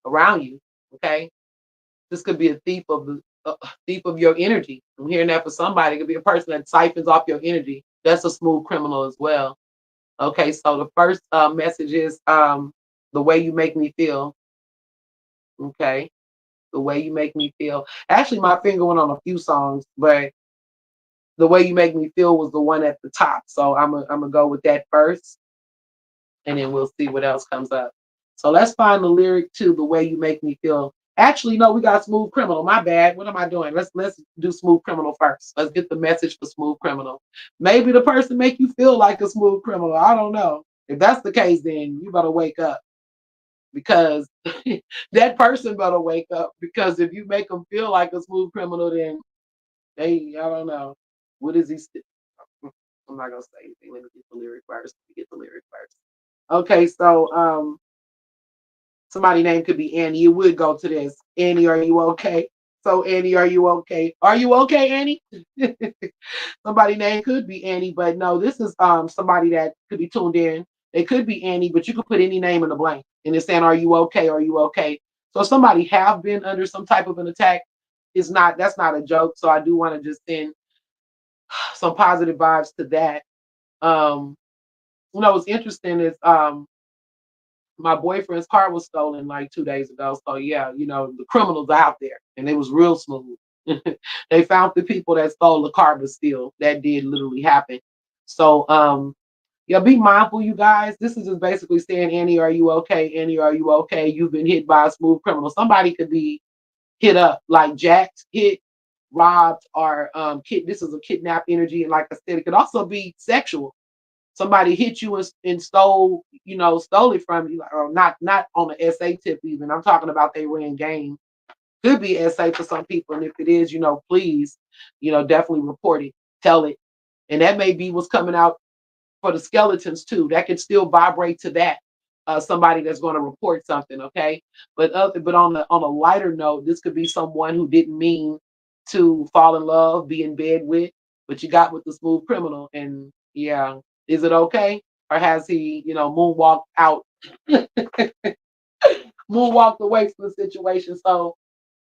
around you. Okay. This could be a thief of your energy. I'm hearing that for somebody. It could be a person that siphons off your energy. That's a smooth criminal as well. Okay, so the first message is the way you make me feel. Okay, the way you make me feel. Actually, my finger went on a few songs, but The Way You Make Me Feel was the one at the top. So I'm gonna go with that first, and then we'll see what else comes up. So let's find the lyric to The Way You Make Me Feel. Actually, no, we got Smooth Criminal. My bad. What am I doing? Let's do Smooth Criminal first. Let's get the message for Smooth Criminal. Maybe the person make you feel like a smooth criminal. I don't know. If that's the case, then you better wake up, because that person better wake up, because if you make them feel like a smooth criminal, then I don't know. What is he? I'm not gonna say anything. Let me get the lyric first. Let me get the lyric first. Okay, so somebody name could be Annie. It would go to this. Annie, are you okay? So Annie, are you okay? Are you okay, Annie? Somebody name could be Annie, but no, this is somebody that could be tuned in. They could be Annie, but you could put any name in the blank and it's saying, "Are you okay? Are you okay?" So if somebody have been under some type of an attack, is not that's not a joke. So I do want to just send some positive vibes to that. Um, what's interesting is my boyfriend's car was stolen like 2 days ago. So yeah, the criminals out there, and it was real smooth. They found the people that stole the car, but still, that did literally happen. So yeah, be mindful, you guys. This is just basically saying, Annie, are you okay? Annie, are you okay? You've been hit by a smooth criminal. Somebody could be hit up, like jacked, hit, robbed, or this is a kidnap energy. And like I said, it could also be sexual. Somebody hit you and stole, stole it from you, or not on the SA tip even. I'm talking about they ran game. Could be SA for some people, and if it is, please, definitely report it, tell it, and that may be what's coming out for the skeletons too. That could still vibrate to that. Somebody that's going to report something, okay? But on a lighter note, this could be someone who didn't mean to fall in love, be in bed with, but you got with the smooth criminal, and yeah, is it okay, or has he, moonwalked out, moonwalked away from the situation? So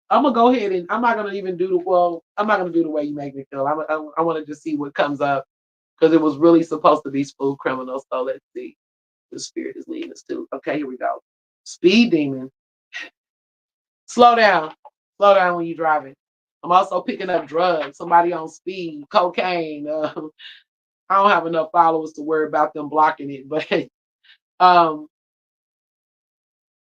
I'm gonna go ahead and I'm not gonna even do the well. I'm not gonna do The Way You Make Me Feel. I want to just see what comes up, because it was really supposed to be smooth criminal. So let's see. The spirit is leading us to. Okay, here we go. Speed demon. Slow down. Slow down when you're driving. I'm also picking up drugs. Somebody on speed, cocaine. I don't have enough followers to worry about them blocking it, but um,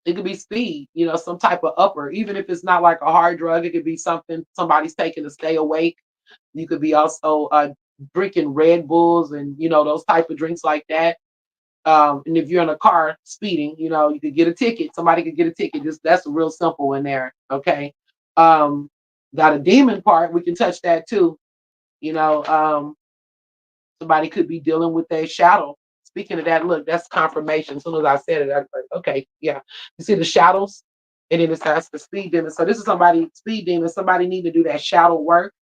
it could be speed. Some type of upper. Even if it's not like a hard drug, it could be something somebody's taking to stay awake. You could be also drinking Red Bulls and those type of drinks like that. And if you're in a car speeding, you could get a ticket. Somebody could get a ticket. Just that's real simple in there. Okay. Um, got a demon part. We can touch that too. You know, um, Somebody could be dealing with a shadow. Speaking of that, look, that's confirmation. As soon as I said it, I was like, okay, yeah. You see the shadows, and then it starts the speed demon. So this is somebody speed demon. Somebody need to do that shadow work.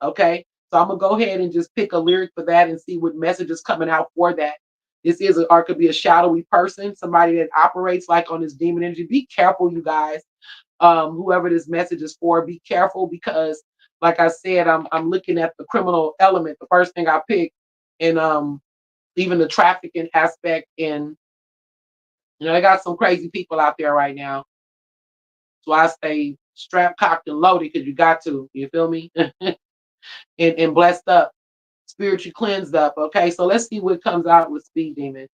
Okay. So I'm gonna go ahead and just pick a lyric for that and see what message is coming out for that. This is or could be a shadowy person, somebody that operates like on this demon energy. Be careful, you guys. Whoever this message is for, be careful, because like I said, I'm looking at the criminal element, the first thing I picked, and even the trafficking aspect, and they got some crazy people out there right now. So I stay strapped, cocked, and loaded, because you got to, you feel me? And blessed up, spiritually cleansed up. Okay, so let's see what comes out with Speed Demon.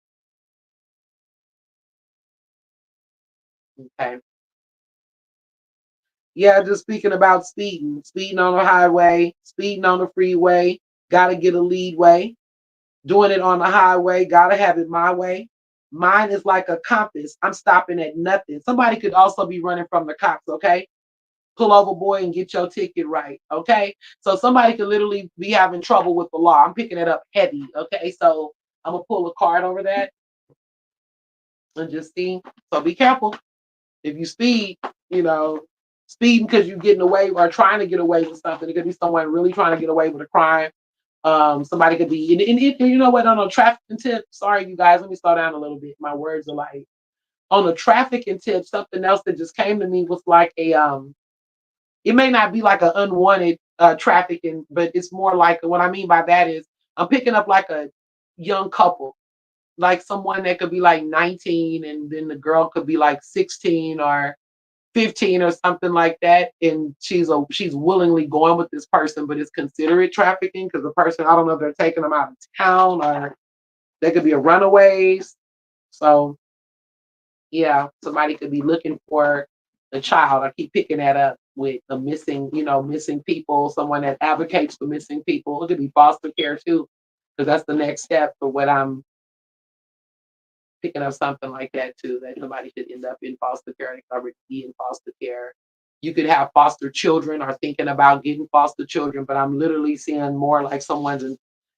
Okay. Yeah, just speaking about speeding on the highway, speeding on the freeway, gotta get a lead way, doing it on the highway, gotta have it my way. Mine is like a compass. I'm stopping at nothing. Somebody could also be running from the cops, okay? Pull over, boy, and get your ticket right, okay? So somebody could literally be having trouble with the law. I'm picking it up heavy, okay? So I'm gonna pull a card over that and just see. So be careful. If you speed, you know, speeding because you're getting away or trying to get away with something. It could be someone really trying to get away with a crime. Somebody could be, and you know what, on a trafficking tip, sorry, you guys, let me slow down a little bit. My words are like, on a trafficking tip, something else that just came to me was like it may not be like an unwanted trafficking, but it's more like, what I mean by that is I'm picking up like a young couple, like someone that could be like 19 and then the girl could be like 16, or 15 or something like that, and she's willingly going with this person, but it's considered trafficking because the person, I don't know if they're taking them out of town or they could be a runaways. So yeah, somebody could be looking for the child. I keep picking that up with the missing, missing people, someone that advocates for missing people. It could be foster care too, because that's the next step for what I'm picking up, something like that too, that somebody could end up in foster care, they could already be in foster care. You could have foster children or thinking about getting foster children, but I'm literally seeing more like someone's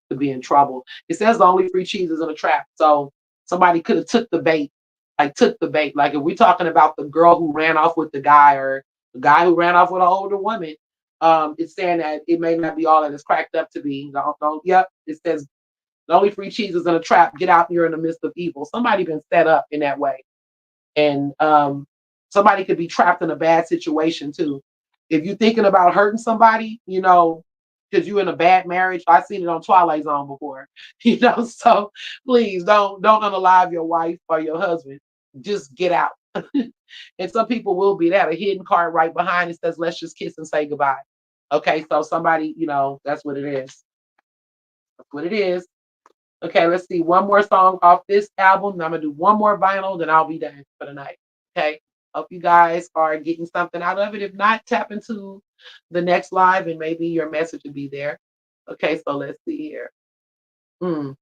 to be in trouble. It says the only free cheese is in a trap. So somebody could have took the bait, like took the bait. Like if we're talking about the girl who ran off with the guy or the guy who ran off with an older woman, it's saying that it may not be all that it's cracked up to be. Yep, it says the only free cheese is in a trap. Get out here in the midst of evil. Somebody been set up in that way. And somebody could be trapped in a bad situation too. If you're thinking about hurting somebody, because you're in a bad marriage, I've seen it on Twilight Zone before, So please don't unalive your wife or your husband. Just get out. And some people will be that a hidden card right behind it says, "Let's just kiss and say goodbye." Okay, so somebody, that's what it is. That's what it is. Okay, let's see. One more song off this album. I'm gonna do one more vinyl, then I'll be done for the night. Okay. Hope you guys are getting something out of it. If not, tap into the next live and maybe your message will be there. Okay, so let's see here. Hmm.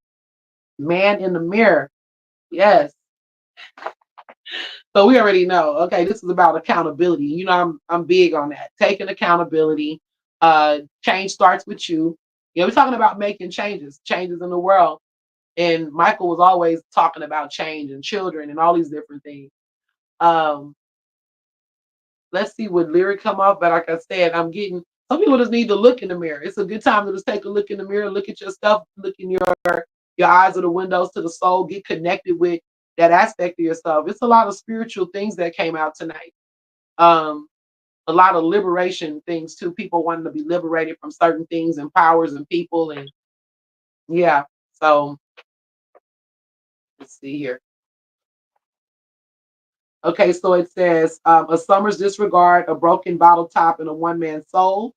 Man in the mirror. Yes. So we already know. Okay, this is about accountability. I'm big on that. Taking accountability. Change starts with you. We're talking about making changes in the world. And Michael was always talking about change and children and all these different things. Um, let's see what lyric come off. But like I said, I'm getting some people just need to look in the mirror. It's a good time to just take a look in the mirror, look at your stuff, look in your eyes are the windows to the soul, get connected with that aspect of yourself. It's a lot of spiritual things that came out tonight. Um, a lot of liberation things too. People wanting to be liberated from certain things and powers and people and yeah. So let's see here. Okay, so it says a summer's disregard, a broken bottle top, and a one man soul.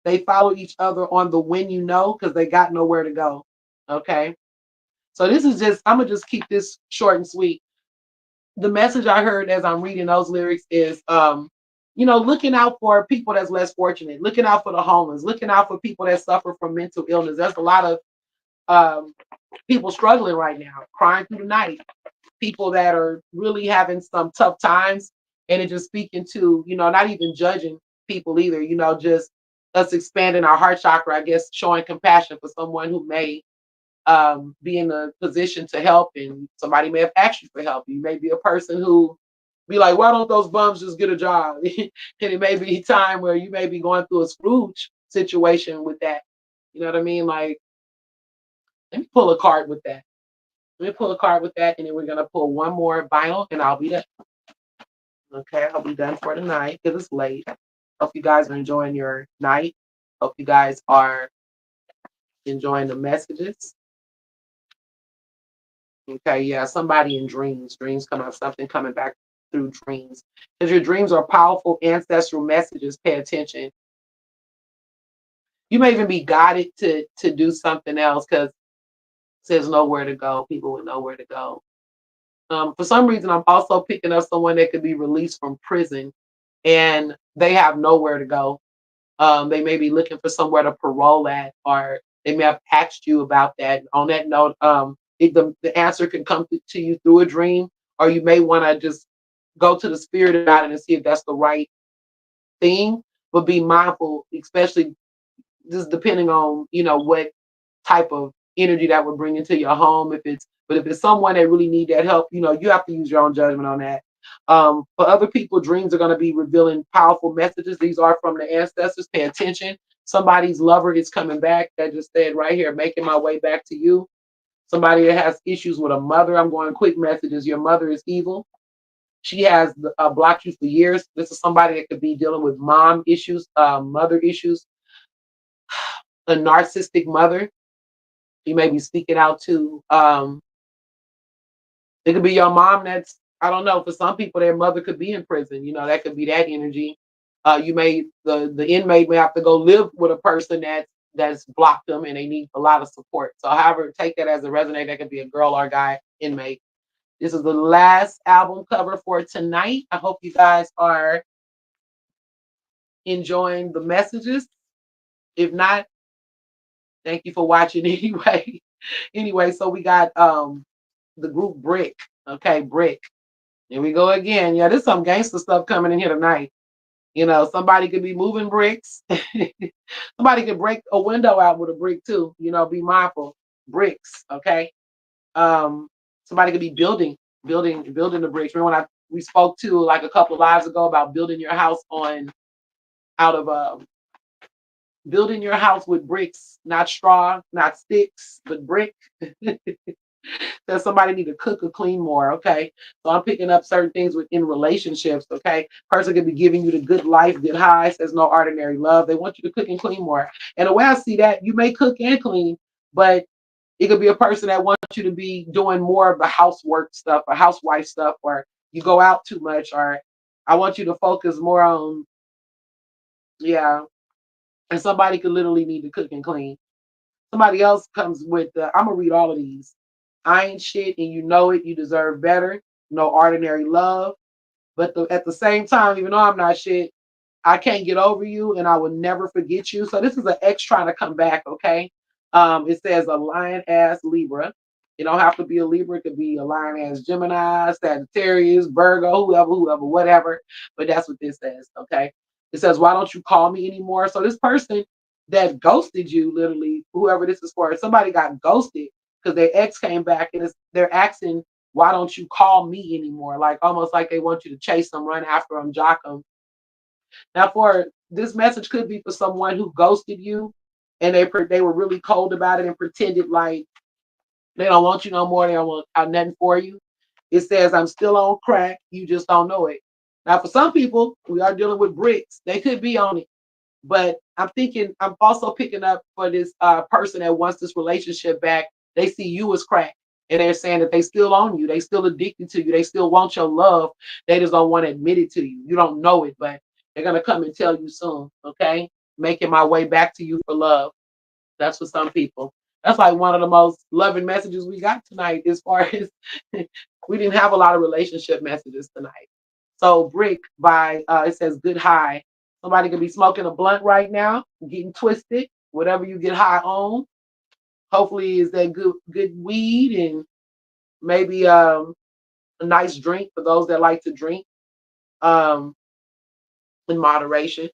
They follow each other on the when you know because they got nowhere to go. Okay, so this is just, I'm going to just keep this short and sweet. The message I heard as I'm reading those lyrics is, looking out for people that's less fortunate, looking out for the homeless, looking out for people that suffer from mental illness. There's a lot of um, people struggling right now, crying through the night, people that are really having some tough times, and it just speaking to, not even judging people either, just us expanding our heart chakra, I guess, showing compassion for someone who may be in a position to help, and somebody may have asked you for help. You may be a person who be like, why don't those bums just get a job? And it may be time where you may be going through a Scrooge situation with that. You know what I mean? Like, let me pull a card with that. Let me pull a card with that, and then we're gonna pull one more vinyl, and I'll be done. Okay, I'll be done for tonight because it's late. Hope you guys are enjoying your night. Hope you guys are enjoying the messages. Okay, yeah, somebody in dreams. Dreams come up, something coming back through dreams. Because your dreams are powerful ancestral messages. Pay attention. You may even be guided to do something else because it says nowhere to go. People would know where to go. For some reason, I'm also picking up someone that could be released from prison and they have nowhere to go. They may be looking for somewhere to parole at, or they may have asked you about that. On that note, the answer can come to you through a dream, or you may want to just go to the spirit about it and see if that's the right thing. But be mindful, especially just depending on what type of energy that would bring into your home. If it's someone that really need that help, you have to use your own judgment on that. For other people, dreams are going to be revealing powerful messages. These are from the ancestors. Pay attention. Somebody's lover is coming back. That just said right here, making my way back to you. Somebody that has issues with a mother. I'm going quick messages. Your mother is evil. She has blocked you for years. This is somebody that could be dealing with mom issues, mother issues, a narcissistic mother. You may be speaking out to. It could be your mom that's I don't know. For some people, their mother could be in prison. You know, that could be that energy. You may the inmate may have to go live with a person that's blocked them and they need a lot of support. So, however, take that as a resonate. That could be a girl or a guy inmate. This is the last album cover for tonight. I hope you guys are enjoying the messages. If not, thank you for watching anyway. Anyway, so we got the group Brick. Okay, Brick. Here we go again. Yeah, there's some gangster stuff coming in here tonight. You know, somebody could be moving bricks. Somebody could break a window out with a brick too. You know, be mindful. Bricks, okay? Um, Somebody could be building the bricks. Remember when we spoke to like a couple of lives ago about building your house on out of building your house with bricks, not straw, not sticks, but brick. That somebody need to cook or clean more. Okay. So I'm picking up certain things within relationships. Okay. Person could be giving you the good life, good highs. There's no ordinary love. They want you to cook and clean more. And the way I see that, you may cook and clean, but it could be a person that wants you to be doing more of the housework stuff or housewife stuff, or you go out too much, or I want you to focus more on, yeah. And somebody could literally need to cook and clean. Somebody else comes with I'm gonna read all of these. I ain't shit and you know it, you deserve better. No ordinary love. But at the same time, even though I'm not shit, I can't get over you and I will never forget you. So this is an ex trying to come back, okay? It says a lion ass Libra. You don't have to be a Libra, it could be a lion ass Gemini, Sagittarius, Virgo, whoever, whatever. But that's what this says, okay? It says, why don't you call me anymore? So this person that ghosted you, literally, whoever this is for, somebody got ghosted because their ex came back and they're asking, why don't you call me anymore? Like almost like they want you to chase them, run after them, jock them. Now, for this message could be for someone who ghosted you, and they were really cold about it and pretended like they don't want you no more. They don't want nothing for you. It says, "I'm still on crack. You just don't know it." Now, for some people, we are dealing with bricks. They could be on it, but I'm also picking up for this person that wants this relationship back. They see you as crack, and they're saying that they still own you. They still addicted to you. They still want your love. They just don't want to admit it to you. You don't know it, but they're gonna come and tell you soon. Okay, making my way back to you for love. That's for some people. That's like one of the most loving messages we got tonight. As far as we didn't have a lot of relationship messages tonight. So Brick by it says good high. Somebody could be smoking a blunt right now, getting twisted, whatever you get high on. Hopefully is that good weed and maybe a nice drink for those that like to drink um in moderation.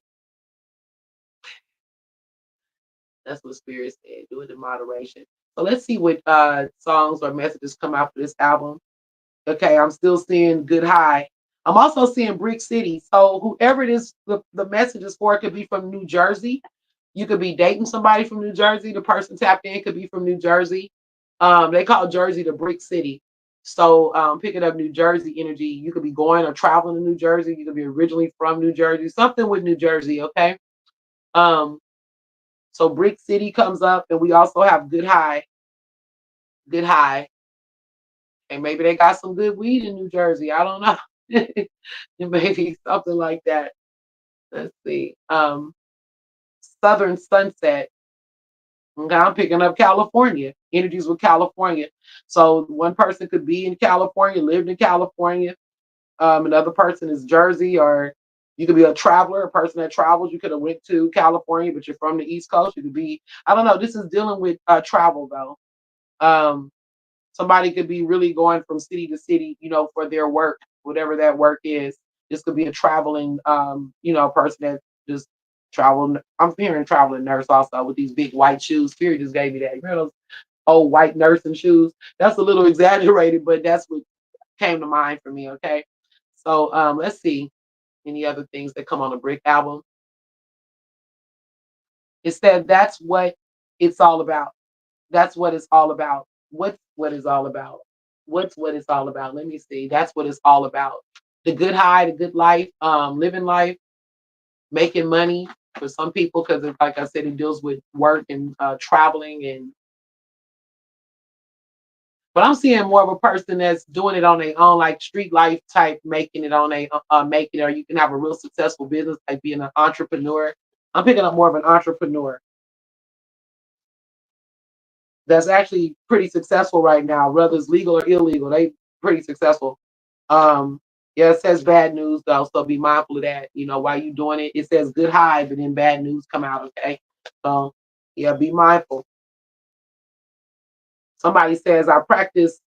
That's what Spirit said. Do it in moderation. So let's see what songs or messages come out for this album. Okay, I'm still seeing Good High. I'm also seeing Brick City. So whoever it is, the message is for, it could be from New Jersey. You could be dating somebody from New Jersey. The person tapped in could be from New Jersey. They call Jersey the Brick City. So picking up New Jersey energy, you could be going or traveling to New Jersey. You could be originally from New Jersey, something with New Jersey, okay? Um, so Brick City comes up, and we also have Good High. And maybe they got some good weed in New Jersey. I don't know. Maybe something like that. Let's see. Southern Sunset. Okay, I'm picking up California. Energies with California. So one person could be in California, lived in California. Another person is Jersey, or you could be a traveler, a person that travels. You could have went to California, but you're from the East Coast. You could be, I don't know. This is dealing with travel though. Um, Somebody could be really going from city to city, you know, for their work, whatever that work is. This could be a traveling, person that just travel. I'm hearing traveling nurse also with these big white shoes. Spirit just gave me that. You know those old white nursing shoes? That's a little exaggerated, but that's what came to mind for me. Okay, so let's see any other things that come on the Brick album. It said that's what it's all about. That's what it's all about. What's what it's all about? What's what it's all about? Let me see. That's what it's all about. The good high, the good life, living life, making money for some people because, like I said, it deals with work and traveling and But I'm seeing more of a person that's doing it on their own, like street life type, making it on a making it, or you can have a real successful business, like being an entrepreneur. I'm picking up more of an entrepreneur that's actually pretty successful right now, whether it's legal or illegal. They pretty successful. Um, yeah, it says bad news though, so be mindful of that. You know, while you doing it, it says good high, but then bad news come out. Okay, so yeah, be mindful. Somebody says I practice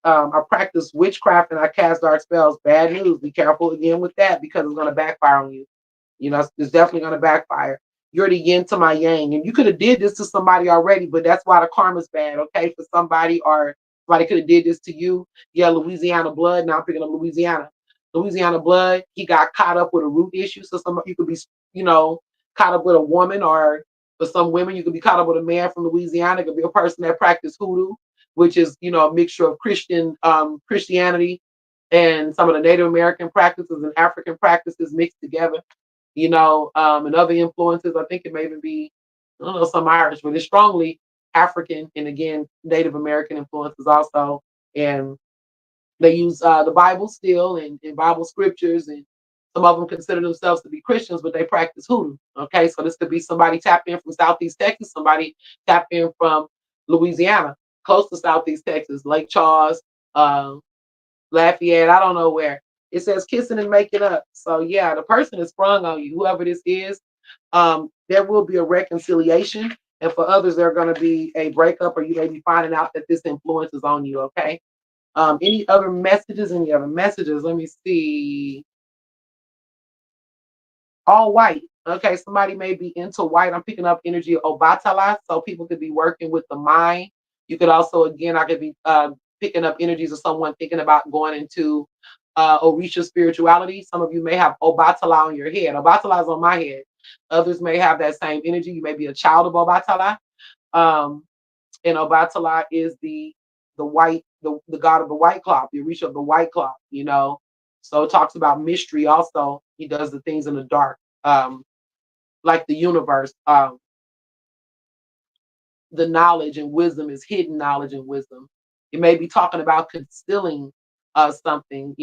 witchcraft and I cast dark spells. Bad news. Be careful again with that because it's gonna backfire on you. You know, it's definitely gonna backfire. You're the yin to my yang, and you could have did this to somebody already, but that's why the karma's bad. Okay, for somebody or somebody could have did this to you. Yeah, Louisiana blood. Now I'm picking up Louisiana. Louisiana blood. He got caught up with a root issue, so some you could be, you know, caught up with a woman, or for some women you could be caught up with a man from Louisiana. It could be a person that practiced hoodoo, which is a mixture of Christianity and some of the Native American practices and African practices mixed together, and other influences. I think it may even be, I don't know, some Irish, but it's strongly African and again Native American influences also. And they use the Bible still and Bible scriptures, and some of them consider themselves to be Christians, but they practice hoodoo. Okay, so this could be somebody tapped in from Southeast Texas, somebody tapped in from Louisiana, close to Southeast Texas, Lake Charles, uh, Lafayette, I don't know where. It says kissing and making up. So yeah, the person is sprung on you, whoever this is. There will be a reconciliation, and for others, there's going to be a breakup, or you may be finding out that this influence is on you. Okay. Any other messages? Any other messages? Let me see. All white. Okay, somebody may be into white. I'm picking up energy of Obatala, so people could be working with the mind. You could also, again, I could be picking up energies of someone thinking about going into Orisha spirituality. Some of you may have Obatala on your head. Obatala is on my head. Others may have that same energy. You may be a child of Obatala. Um, and Obatala is the white, the god of the white cloth, the Orisha of the white cloth. So it talks about mystery also. He does the things in the dark, like the universe. The knowledge and wisdom is hidden knowledge and wisdom. It may be talking about concealing something.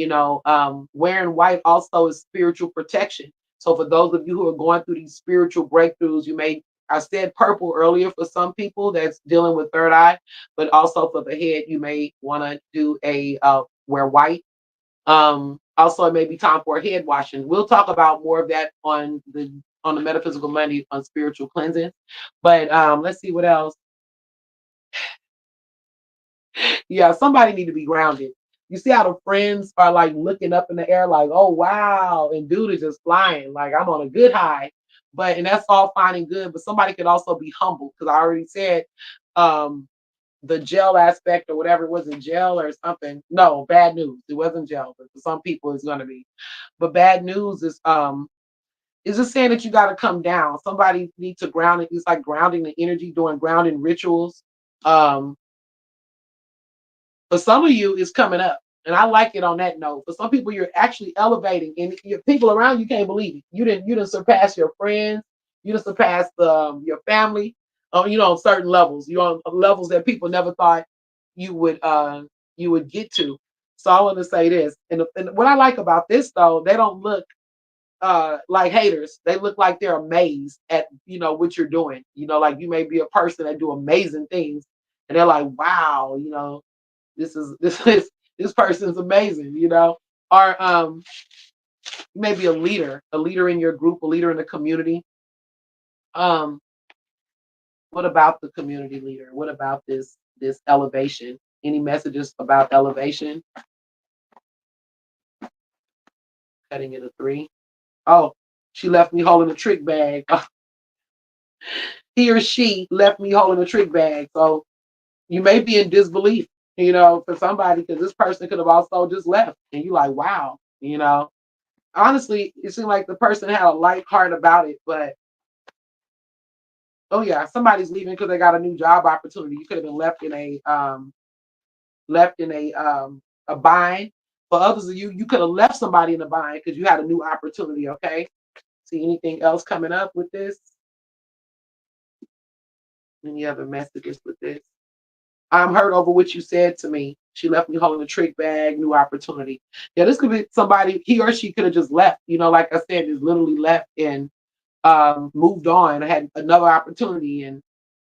Wearing white also is spiritual protection. So for those of you who are going through these spiritual breakthroughs, you may, I said purple earlier for some people that's dealing with third eye, but also for the head, you may want to do a wear white. Also, it may be time for a head washing. We'll talk about more of that on the Metaphysical Monday on spiritual cleansing. But let's see what else. Yeah, somebody need to be grounded. You see how the friends are like looking up in the air, like, oh wow, and dude is just flying, like I'm on a good high. And that's all fine and good. But somebody could also be humble because I already said um the gel aspect or whatever it was in gel or something. No, bad news. It wasn't gel, but for some people it's gonna be. But bad news is just saying that you gotta come down. Somebody needs to ground it. It's like grounding the energy, doing grounding rituals. Um, For some of you, it's coming up. And I like it on that note. For some people, you're actually elevating, and your people around you can't believe it. You didn't surpass your friends. You didn't surpass your family. On certain levels. You're on levels that people never thought you would uh you would get to. So I want to say this, and what I like about this though, they don't look like haters. They look like they're amazed at what you're doing. Like you may be a person that do amazing things, and they're like, wow, this person's amazing. Or maybe a leader in your group, a leader in the community. Um, what about the community leader? What about this elevation? Any messages about elevation? Cutting it a three. Oh, she left me holding a trick bag. He or she left me holding a trick bag. So you may be in disbelief, for somebody, because this person could have also just left, and you like, wow. Honestly, it seemed like the person had a light heart about it, but oh yeah, somebody's leaving because they got a new job opportunity. You could have been left in a bind. For others of you, you could have left somebody in a bind because you had a new opportunity. Okay. See anything else coming up with this? Any other messages with this? I'm hurt over what you said to me. She left me holding a trick bag, new opportunity. Yeah, this could be somebody, he or she could have just left. Like I said, is literally left and moved on. I had another opportunity. And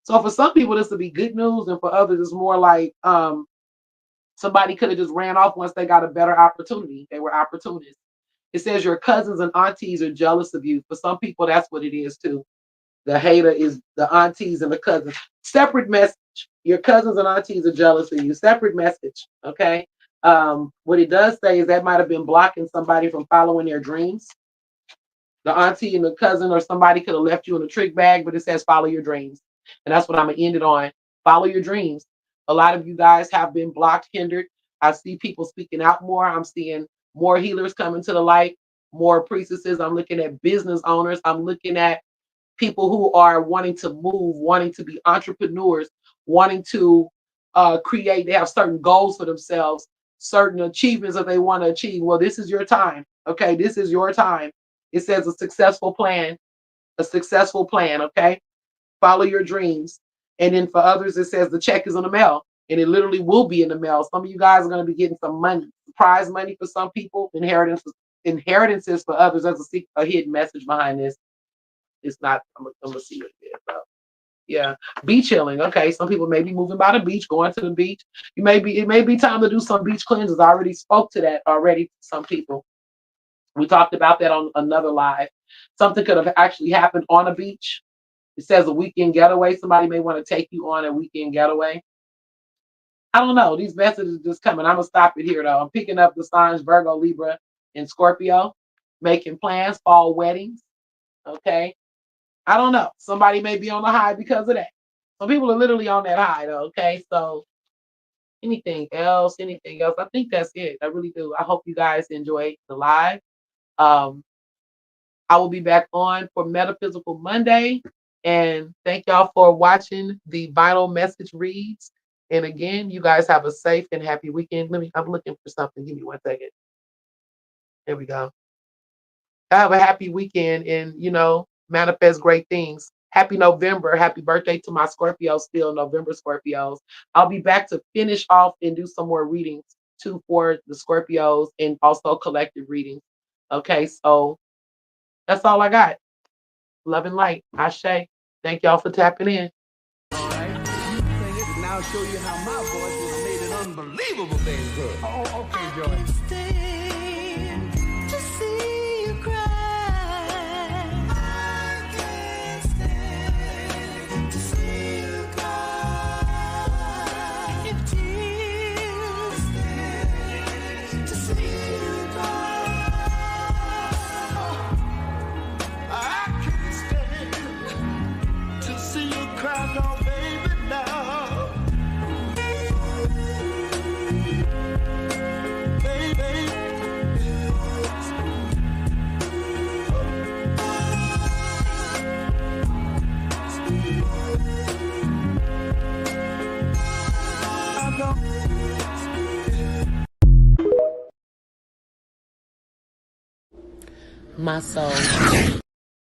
so for some people, this would be good news. And for others, it's more like somebody could have just ran off once they got a better opportunity. They were opportunists. It says your cousins and aunties are jealous of you. For some people, that's what it is too. The hater is the aunties and the cousins. Separate message. Your cousins and aunties are jealous of you. Separate message. Okay. What it does say is that might have been blocking somebody from following their dreams. The auntie and the cousin or somebody could have left you in a trick bag, but it says follow your dreams. And that's what I'm going to end it on. Follow your dreams. A lot of you guys have been blocked, hindered. I see people speaking out more. I'm seeing more healers coming to the light, more priestesses. I'm looking at business owners. I'm looking at people who are wanting to move, wanting to be entrepreneurs, wanting to create. They have certain goals for themselves, certain achievements that they want to achieve. Well, this is your time. Okay, this is your time. It says a successful plan, a successful plan. Okay, follow your dreams. And then for others, it says the check is in the mail, and it literally will be in the mail. Some of you guys are going to be getting some money, prize money for some people, inheritances for others. There's a hidden message behind this. It's not. I'm gonna see what it is. So, yeah, beach chilling. Okay, some people may be moving by the beach, going to the beach. It may be time to do some beach cleanses. I already spoke to that already. Some people. We talked about that on another live. Something could have actually happened on a beach. It says a weekend getaway. Somebody may want to take you on a weekend getaway. I don't know. These messages are just coming. I'm gonna stop it here though. I'm picking up the signs Virgo, Libra, and Scorpio, making plans, fall weddings. Okay. I don't know. Somebody may be on the high because of that. Some people are literally on that high though. Okay. So anything else? Anything else? I think that's it. I really do. I hope you guys enjoy the live. Um, I will be back on for Metaphysical Monday. And thank y'all for watching the vinyl message reads. And again, you guys have a safe and happy weekend. I'm looking for something. Give me 1 second. There we go. Have a happy weekend and, manifest great things. Happy November. Happy birthday to my Scorpios still, November Scorpios. I'll be back to finish off and do some more readings too for the Scorpios and also collective readings. Okay, so that's all I got. Love and light. Ashe. Thank y'all for tapping in. Now show you how my voice would have made an unbelievable thing good. Oh, okay, Joy. My soul.